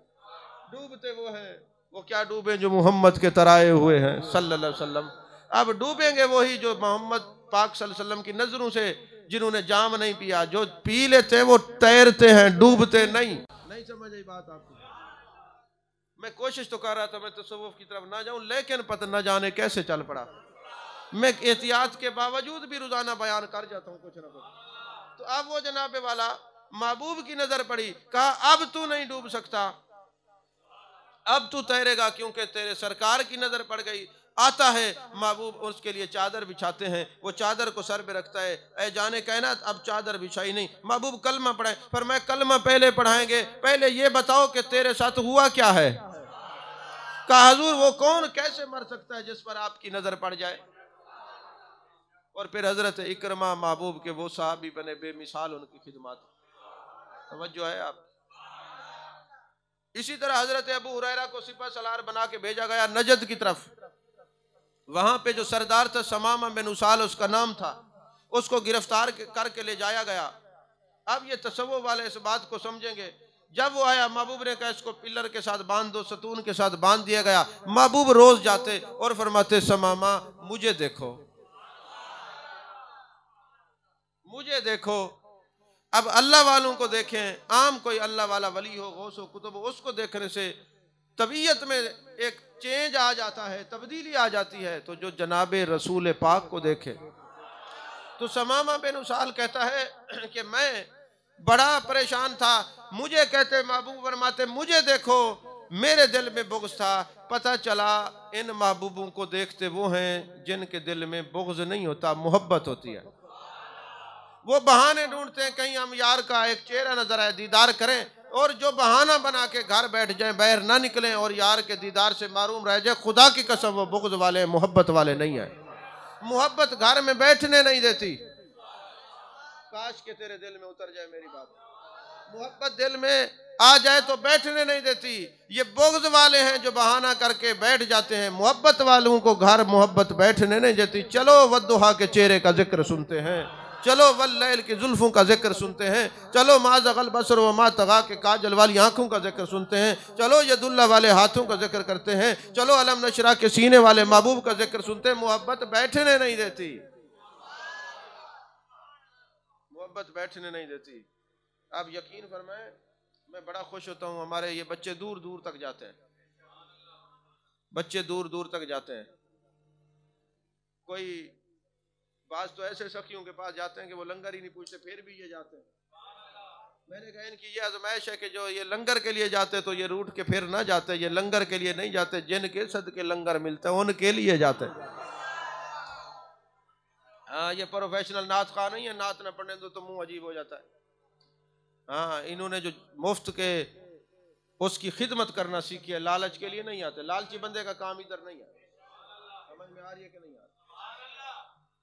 डूबते वो हैं, वो क्या डूबे जो मोहम्मद के तराए हुए हैं सल्लल्लाहु अलैहि वसल्लम। अब डूबेंगे वही जो मोहम्मद पाक सल्लल्लाहु अलैहि वसल्लम की नजरों से, जिन्होंने जाम नहीं पिया। जो पी लेते हैं वो तैरते हैं, डूबते नहीं। नहीं समझ आई बात आपको? मैं कोशिश तो कर रहा था मैं तसव्वुफ की तरफ ना जाऊं, लेकिन पता न जाने कैसे चल पड़ा। मैं एहतियात के बावजूद भी रोजाना बयान कर जाता हूं कुछ ना कुछ। तो अब वो जनाबे वाला महबूब की नजर पड़ी, कहा अब तू नहीं डूब सकता, अब तू तैरेगा, क्योंकि तेरे सरकार की नजर पड़ गई। आता है महबूब, उसके लिए चादर बिछाते हैं, वो चादर को सर पे रखता है, ऐ जाने कायनात अब चादर बिछाई नहीं। महबूब कलमा पढ़ाए, पर मैं कलमा पहले पढ़ाएंगे, पहले ये बताओ कि तेरे साथ हुआ क्या है। कहा हुजूर वो कौन कैसे मर सकता है जिस पर आपकी नजर पड़ जाए। और फिर हजरत इकरमा महबूब के वो साहबी बने बेमिसाल, उनकी खिदमत। तवज्जो है आप। इसी तरह हजरत अबू हुरैरा को सिपा सलार बना के भेजा गया नजद की तरफ। वहां पे जो सरदार था समामा बिन उसाल उसका नाम था, उसको गिरफ्तार करके ले जाया गया। अब ये तसव्वुफ वाले इस बात को समझेंगे। जब वो आया, महबूब ने कहा इसको पिलर के साथ बांध दो, सतून के साथ बांध दिया गया। महबूब रोज जाते और फरमाते समामा मुझे देखो, मुझे देखो। अब अल्लाह वालों को देखें, आम कोई अल्लाह वाला वली हो, गौस हो, कुतुब, उसको देखने से तबीयत में एक चेंज आ जाता है, तब्दीली आ जाती है। तो जो जनाबे रसूल पाक को देखे, तो समामा बिन उसाल कहता है कि मैं बड़ा परेशान था, मुझे कहते महबूब फरमाते मुझे देखो, मेरे दिल में बुग़्ज़ था। पता चला इन महबूबों को देखते वो हैं जिनके दिल में बुग़्ज़ नहीं होता, मोहब्बत होती है। वो बहाने ढूंढते हैं कहीं हम यार का एक चेहरा नजर आए, दीदार करें, और जो बहाना बना के घर बैठ जाए, बाहर ना निकलें और यार के दीदार से मारूम रह जाए। खुदा की कसम वो बुग़्ज़ वाले, मोहब्बत वाले नहीं है। मोहब्बत घर में बैठने नहीं देती। काश के तेरे दिल में उतर जाए मेरी बात। मोहब्बत दिल में आ जाए तो बैठने नहीं देती। ये बुग़्ज़ वाले हैं जो बहाना करके बैठ जाते हैं। मोहब्बत वालों को घर मोहब्बत बैठने नहीं देती। चलो वद्दुहा के चेहरे का जिक्र सुनते हैं, चलो वल्लैल की जुल्फों का जिक्र सुनते हैं, चलो मा ज़ग़ल बसर व मा तग़ा के काजल वाली आंखों का जिक्र सुनते हैं, चलो यदुल्लाह वाले हाथों का जिक्र करते हैं, चलो अलम नशरा के सीने वाले महबूब का जिक्र सुनते हैं। मोहब्बत बैठने नहीं देती, मोहब्बत बैठने नहीं देती। आप यकीन फरमाएं, मैं बड़ा खुश होता हूँ, हमारे ये बच्चे दूर दूर तक जाते हैं, बच्चे दूर दूर तक जाते हैं। कोई बाज तो ऐसे सखियों के पास जाते हैं कि वो लंगर ही नहीं पूछते, फिर भी ये जाते हैं। मैंने कहा इनकी ये आजमाइश है कि जो ये लंगर के लिए जाते तो ये रूठ के फिर ना जाते, ये लंगर के लिए नहीं जाते, जिनके सदके लंगर मिलते हैं उनके लिए जाते हैं। हाँ, ये प्रोफेशनल नात खा नहीं है, नात न पढ़ने दो तो मुंह अजीब हो जाता है। हाँ, इन्होंने जो मुफ्त के उसकी खिदमत करना सीखी है, लालच के लिए नहीं आते। लालची बंदे का काम इधर नहीं है। समझ में आ रही है कि नहीं आ रही?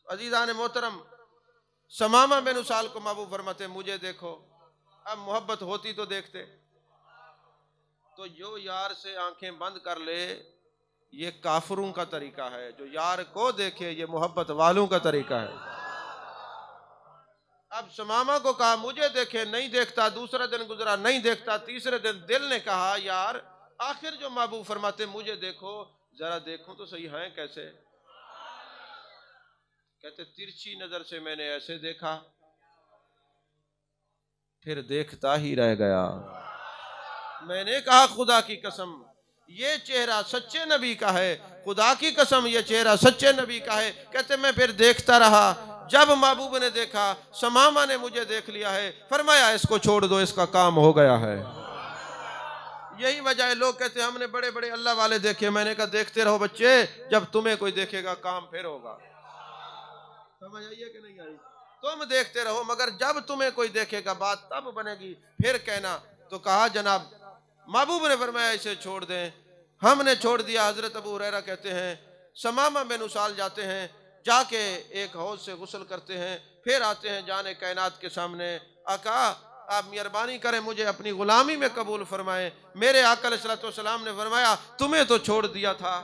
अजीज़ान मोहतरम, समामा बिन उसाल को महबूब फरमाते मुझे देखो। अब मोहब्बत होती तो देखते। तो जो यार से आंखें बंद कर ले, ये काफिरों का तरीका है। जो यार को देखे, ये मोहब्बत वालों का तरीका है। अब समामा को कहा मुझे देखे, नहीं देखता। दूसरा दिन गुजरा, नहीं देखता। तीसरे दिन दिल ने कहा यार, आखिर जो महबूब फरमाते मुझे देखो, जरा देखो तो सही है कैसे। कहते तिरछी नजर से मैंने ऐसे देखा, फिर देखता ही रह गया। मैंने कहा खुदा की कसम ये चेहरा सच्चे नबी का है, खुदा की कसम ये चेहरा सच्चे नबी का है। कहते मैं फिर देखता रहा, जब महबूब ने देखा समामा ने मुझे देख लिया है, फरमाया इसको छोड़ दो, इसका काम हो गया है। यही वजह है, लोग कहते हैं हमने बड़े बड़े अल्लाह वाले देखे। मैंने कहा देखते रहो बच्चे, जब तुम्हें कोई देखेगा काम फिर होगा। समझ आई है कि नहीं आई? तुम देखते रहो, मगर जब तुम्हें कोई देखेगा बात तब बनेगी, फिर कहना। तो कहा जनाब महबूब ने फरमाया इसे छोड़ दें। हमने छोड़ दिया। हजरत अबू हुरैरा कहते हैं समामा बिन उसाल जाते हैं, जाके एक हौज से गुस्ल करते हैं, फिर आते हैं जाने कायनात के सामने। आका आप मेहरबानी करें मुझे अपनी गुलामी में कबूल फरमाएं। मेरे आका अलैहिस्सलातु वस्सलाम ने फरमाया तुम्हें तो छोड़ दिया था।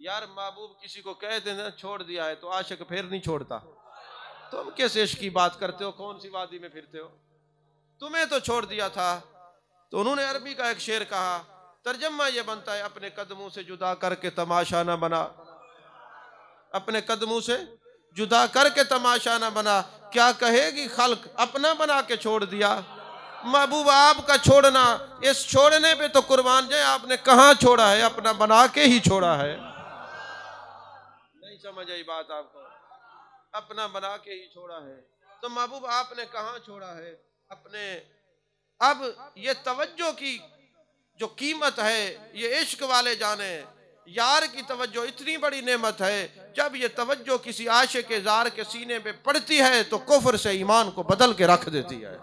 यार महबूब किसी को कहते हैं छोड़ दिया है तो आशिक फिर नहीं छोड़ता। तुम किस इश्क की बात करते हो? कौन सी वादी में फिरते हो? तुम्हें तो छोड़ दिया था। तो उन्होंने अरबी का एक शेर कहा, तर्जमा ये बनता है अपने कदमों से जुदा करके तमाशा ना बना, अपने कदमों से जुदा करके तमाशा ना बना। क्या कहेगी खल्क अपना बना के छोड़ दिया। महबूब आपका छोड़ना, इस छोड़ने पे तो कुर्बान जाए, आपने कहाँ छोड़ा है? अपना बना के ही छोड़ा है। नहीं समझ आई बात आपको? अपना बना के ही छोड़ा है। तो महबूब आपने कहाँ छोड़ा है? अपने। अब ये तवज्जो की जो कीमत है ये इश्क वाले जाने। यार की तवज्जो इतनी बड़ी नेमत है, जब ये तवज्जो किसी आशिक के जार के सीने पे पड़ती है तो कुफ्र से ईमान को बदल के रख देती है।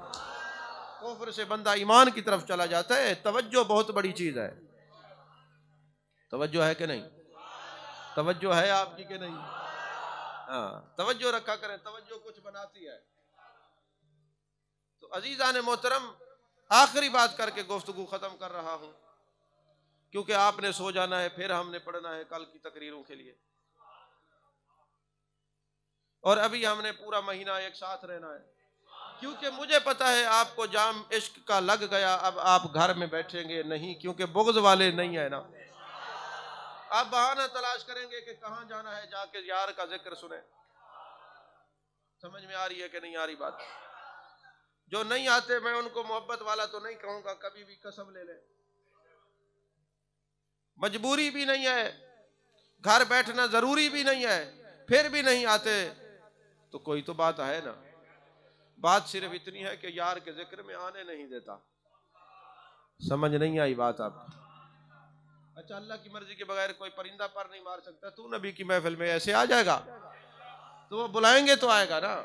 कुफ्र से बंदा ईमान की तरफ चला जाता है। तवज्जो बहुत बड़ी चीज है। तवज्जो है कि नहीं? तवज्जो है आपकी कि नहीं? हाँ, तवज्जो रखा करें, तवज्जो कुछ बनाती है। तो अजीजान मोहतरम, आखिरी बात करके गुफ्तगू खत्म कर रहा हूं, क्योंकि आपने सो जाना है, फिर हमने पढ़ना है कल की तकरीरों के लिए, और अभी हमने पूरा महीना एक साथ रहना है। क्योंकि मुझे पता है आपको जाम इश्क का लग गया। अब आप घर में बैठेंगे नहीं, क्योंकि बुग़्ज़ वाले नहीं है ना। आप बहाना तलाश करेंगे कि कहाँ जाना है, जाके यार का जिक्र सुने। समझ में आ रही है कि नहीं आ रही बात? जो नहीं आते मैं उनको मोहब्बत वाला तो नहीं कहूंगा, कभी भी कसम ले ले। मजबूरी भी नहीं है, घर बैठना जरूरी भी नहीं है, फिर भी नहीं आते तो कोई तो बात है ना। बात सिर्फ इतनी है कि यार के जिक्र में आने नहीं देता। समझ नहीं आई बात आपकी? अच्छा, अल्लाह की मर्जी के बगैर कोई परिंदा पर नहीं मार सकता। तू नबी की महफिल में ऐसे आ जाएगा तो वो बुलाएंगे तो आएगा ना।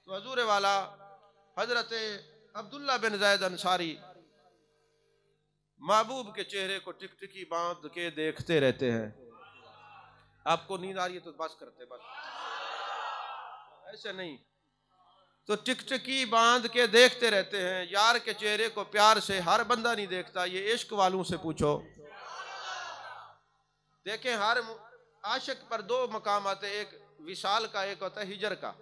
तो हजूर वाला हजरत अब्दुल्ला बिन ज़ैद अंसारी महबूब के चेहरे को टिकटिकी बांध के देखते रहते हैं। आपको नींद आ रही है तो बस करते, बस ऐसे नहीं, तो टिकटिकी बांध के देखते रहते हैं। यार के चेहरे को प्यार से हर बंदा नहीं देखता, ये इश्क वालों से पूछो। देखें, हर आशिक पर दो मकाम आते, एक विशाल का, एक होता है हिजर का।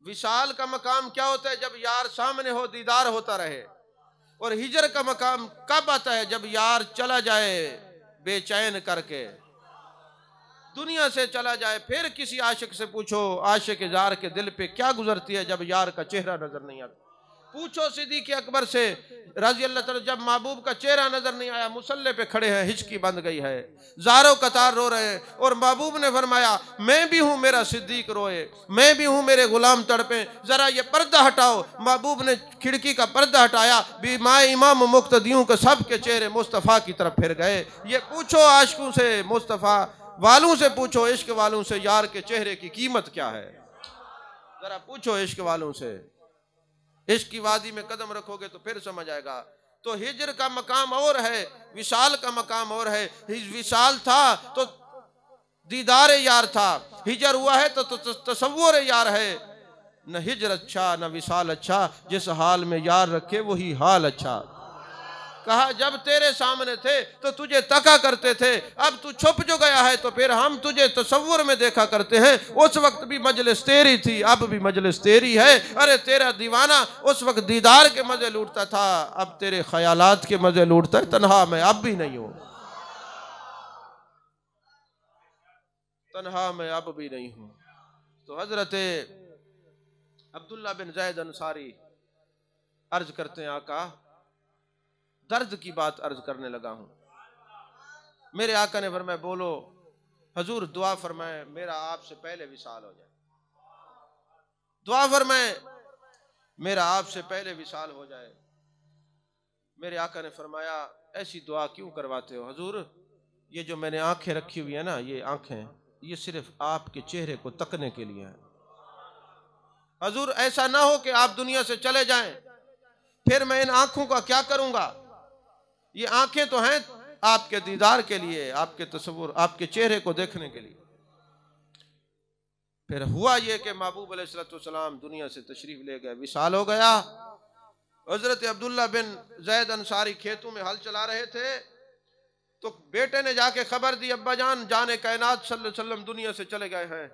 विशाल का मकाम क्या होता है? जब यार सामने हो, दीदार होता रहे। और हिजर का मकाम कब आता है? जब यार चला जाए बेचैन करके, दुनिया से चला जाए। फिर किसी आशिक से पूछो, आशिक जार के दिल पे क्या गुजरती है जब यार का चेहरा नजर नहीं आता। पूछो सिद्दीक़ अकबर से रज़ी अल्लाह तआला, जब महबूब का चेहरा नजर नहीं आया, मुसल्ले पे खड़े हैं, हिचकी बंद गई है, ज़ारो कतार रो रहे हैं, और महबूब ने फरमाया मैं भी हूँ, मेरा सिद्दीक रोए, मैं भी हूँ, मेरे गुलाम तड़पे, जरा ये पर्दा हटाओ। महबूब ने खिड़की का पर्दा हटाया, बीमाए इमाम मुक्तदियों के सब के चेहरे मुस्तफ़ा की तरफ फिर गए। ये पूछो आशिकों से, मुस्तफ़ा वालों से पूछो, इश्क वालों से, यार के चेहरे की कीमत क्या है। जरा पूछो इश्क वालों से। इश्क की वादी में कदम रखोगे तो फिर समझ आएगा। तो हिजर का मकाम और है, विशाल का मकाम और है। विशाल था तो दीदार यार था, हिजर हुआ है तो तसव्वुर यार है। न हिजर अच्छा न विशाल अच्छा, जिस हाल में यार रखे वही हाल अच्छा। कहा जब तेरे सामने थे तो तुझे तका करते थे, अब तू छुप जो गया है तो फिर हम तुझे तसव्वुर में देखा करते हैं। उस वक्त भी मजलिस तेरी थी, अब भी मजलिस तेरी है। अरे तेरा दीवाना उस वक्त दीदार के मजे लूटता था, अब तेरे ख्यालात के मजे लूटता है। तन्हा मैं अब भी नहीं हूं, तन्हा मैं अब भी नहीं हूं। तो हजरत अब्दुल्ला बिन ज़ैद अंसारी अर्ज करते हैं, आका दर्द की बात अर्ज करने लगा हूं। मेरे आका ने फरमाया बोलो। हजूर दुआ फरमाए मेरा आपसे पहले विसाल हो जाए। दुआ फरमाए मेरा आपसे पहले विसाल हो जाए। मेरे आका ने फरमाया ऐसी दुआ क्यों करवाते हो हजूर? ये जो मैंने आंखें रखी हुई है ना, ये आंखें ये सिर्फ आपके चेहरे को तकने के लिए है। हजूर ऐसा ना हो कि आप दुनिया से चले जाएं, फिर मैं इन आंखों का क्या करूंगा? ये आंखें तो हैं आपके दीदार के लिए, आपके तस्वुर, आपके चेहरे को देखने के लिए। फिर हुआ ये कि महबूब अलैहिस्सलाम दुनिया से तशरीफ ले गए, विसाल हो गया। हजरत अब्दुल्ला बिन जैद अंसारी खेतों में हल चला रहे थे तो बेटे ने जाके खबर दी अब्बा जान जाने कायनात सल्लल्लाहु अलैहि वसल्लम दुनिया से चले गए हैं।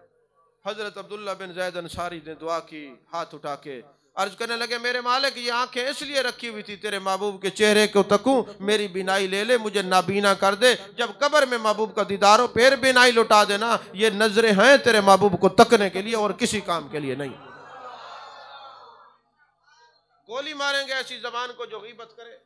हजरत अब्दुल्ला बिन जैद अंसारी ने दुआ की, हाथ उठा के अर्ज करने लगे मेरे मालिक ये आंखें इसलिए रखी हुई थी तेरे महबूब के चेहरे को तकूं, मेरी बिनाई ले ले, मुझे नाबीना कर दे। जब कब्र में महबूब का दीदार हो फिर बिनाई लौटा देना। ये नजरें हैं तेरे महबूब को तकने के लिए और किसी काम के लिए नहीं। गोली मारेंगे ऐसी जबान को जो गीबत करे,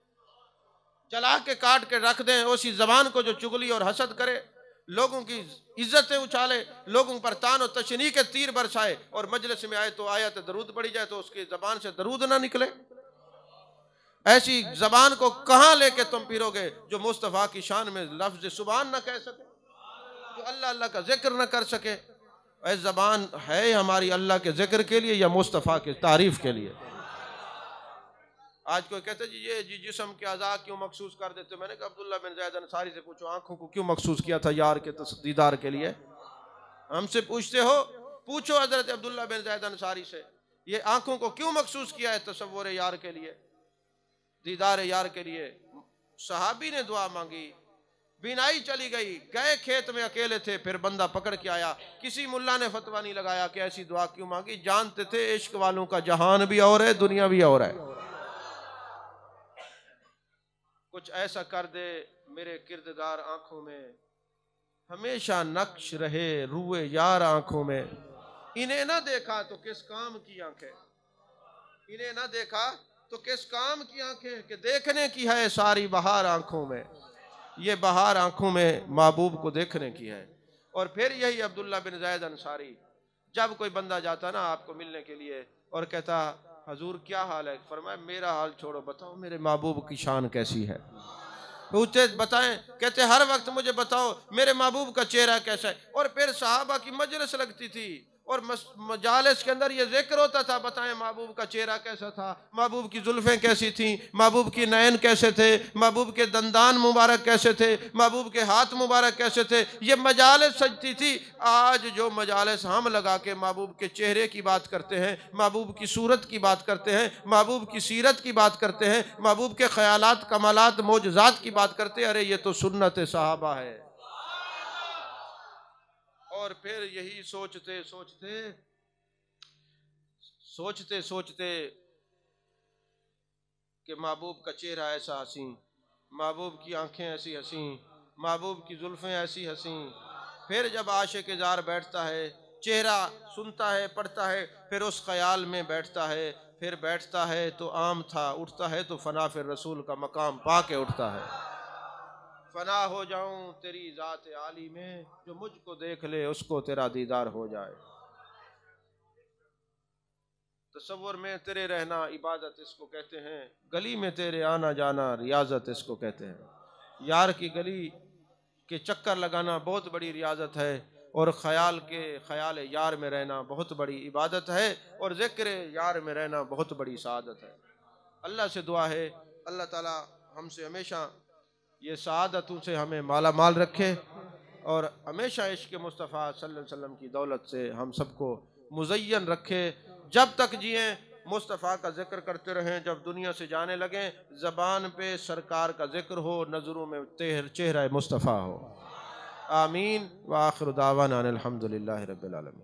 जला के काट के रख दें उसी जबान को जो चुगली और हसद करे, लोगों की इज्जतें उछाले, लोगों पर तान और तशनी के तीर बरसाए और मजलिस में आए तो आयत दरूद पड़ी जाए तो उसकी जबान से दरूद ना निकले। ऐसी जबान को कहां लेके तुम फिरोगे जो मुस्तफा की शान में लफ्ज सुभान ना कह सके, जो अल्लाह अल्लाह का जिक्र ना कर सके। ऐसी जबान है हमारी अल्लाह के जिक्र के लिए या मुस्तफा की तारीफ के लिए? आज कोई कहते जी ये जी जिस्म के अज़ा क्यों मखसूस कर देते? मैंने कहा अब्दुल्ला बिन ज़ैद अंसारी से पूछो आंखों को क्यों मखसूस किया था यार के दीदार के लिए। हमसे पूछते हो, पूछो हजरत अब्दुल्ला बिन ज़ैद अंसारी से ये आंखों को क्यों मखसूस किया है तसव्वुर यार के लिए, दीदार यार के लिए। सहाबी ने दुआ मांगी, बिनाई चली गई, गए खेत में अकेले थे, फिर बंदा पकड़ के आया। किसी मुल्ला ने फतवा नहीं लगाया कि ऐसी दुआ क्यों मांगी, जानते थे इश्क वालों का जहान भी और है दुनिया भी और है। कुछ ऐसा कर दे मेरे किरदार आंखों में, हमेशा नक्श रहे रूए यार आंखों में। इन्हें ना देखा तो किस काम की आंखें, इन्हें ना देखा तो किस काम की आंखें कि देखने की है सारी बहार आंखों में। ये बहार आंखों में महबूब को देखने की है। और फिर यही अब्दुल्ला बिन ज़ैद अंसारी जब कोई बंदा जाता ना आपको मिलने के लिए और कहता हजूर क्या हाल है, फरमाया मेरा हाल छोड़ो बताओ मेरे महबूब की शान कैसी है। पूछते बताएं, कहते हर वक्त मुझे बताओ मेरे महबूब का चेहरा कैसा है। और फिर सहाबा की मजलिस लगती थी और मजालिस के अंदर ये जिक्र होता था, बताएं महबूब का चेहरा कैसा था, महबूब की जुल्फें कैसी थी, महबूब की नयन कैसे थे, महबूब के दंदान मुबारक कैसे थे, महबूब के हाथ मुबारक कैसे थे। ये मजालिस सजती थी। आज जो मजालिस हम लगा के महबूब के चेहरे की बात करते हैं, महबूब की सूरत की बात करते हैं, महबूब की सीरत की बात करते हैं, महबूब के ख्यालात कमालात मोजज़ात की बात करते हैं, अरे ये तो सुन्नत सहाबा है। और फिर यही सोचते सोचते सोचते सोचते कि महबूब का चेहरा ऐसा हसीन, महबूब की आंखें ऐसी हसीन, महबूब की जुल्फें ऐसी हसीन। फिर जब आशिक़ ज़ार बैठता है, चेहरा सुनता है पढ़ता है, फिर उस ख्याल में बैठता है, फिर बैठता है तो आम था, उठता है तो फना फिर रसूल का मकाम पा के उठता है। फना हो जाऊं तेरी ज़ात आली में, जो मुझको देख ले उसको तेरा दीदार हो जाए। तसव्वुर में तेरे रहना इबादत इसको कहते हैं, गली में तेरे आना जाना रियाजत इसको कहते हैं। यार की गली के चक्कर लगाना बहुत बड़ी रियाजत है और ख्याल यार में रहना बहुत बड़ी इबादत है और ज़िक्र यार में रहना बहुत बड़ी सआदत है। अल्लाह से दुआ है अल्लाह ताला हमसे हमेशा ये सआदतों से हमें माला माल रखे और हमेशा इश्क़ मुस्तफ़ा सल्लल्लाहु अलैहि वसल्लम की दौलत से हम सबको मुज़य्यन रखे। जब तक जिए मुस्तफ़ा का ज़िक्र करते रहें, जब दुनिया से जाने लगें ज़बान पे सरकार का ज़िक्र हो, नज़रों में चेहरा मुस्तफ़ा हो। आमीन व आखिर दावाना अनिल हम्दुलिल्लाहि रब्बिल आलमीन।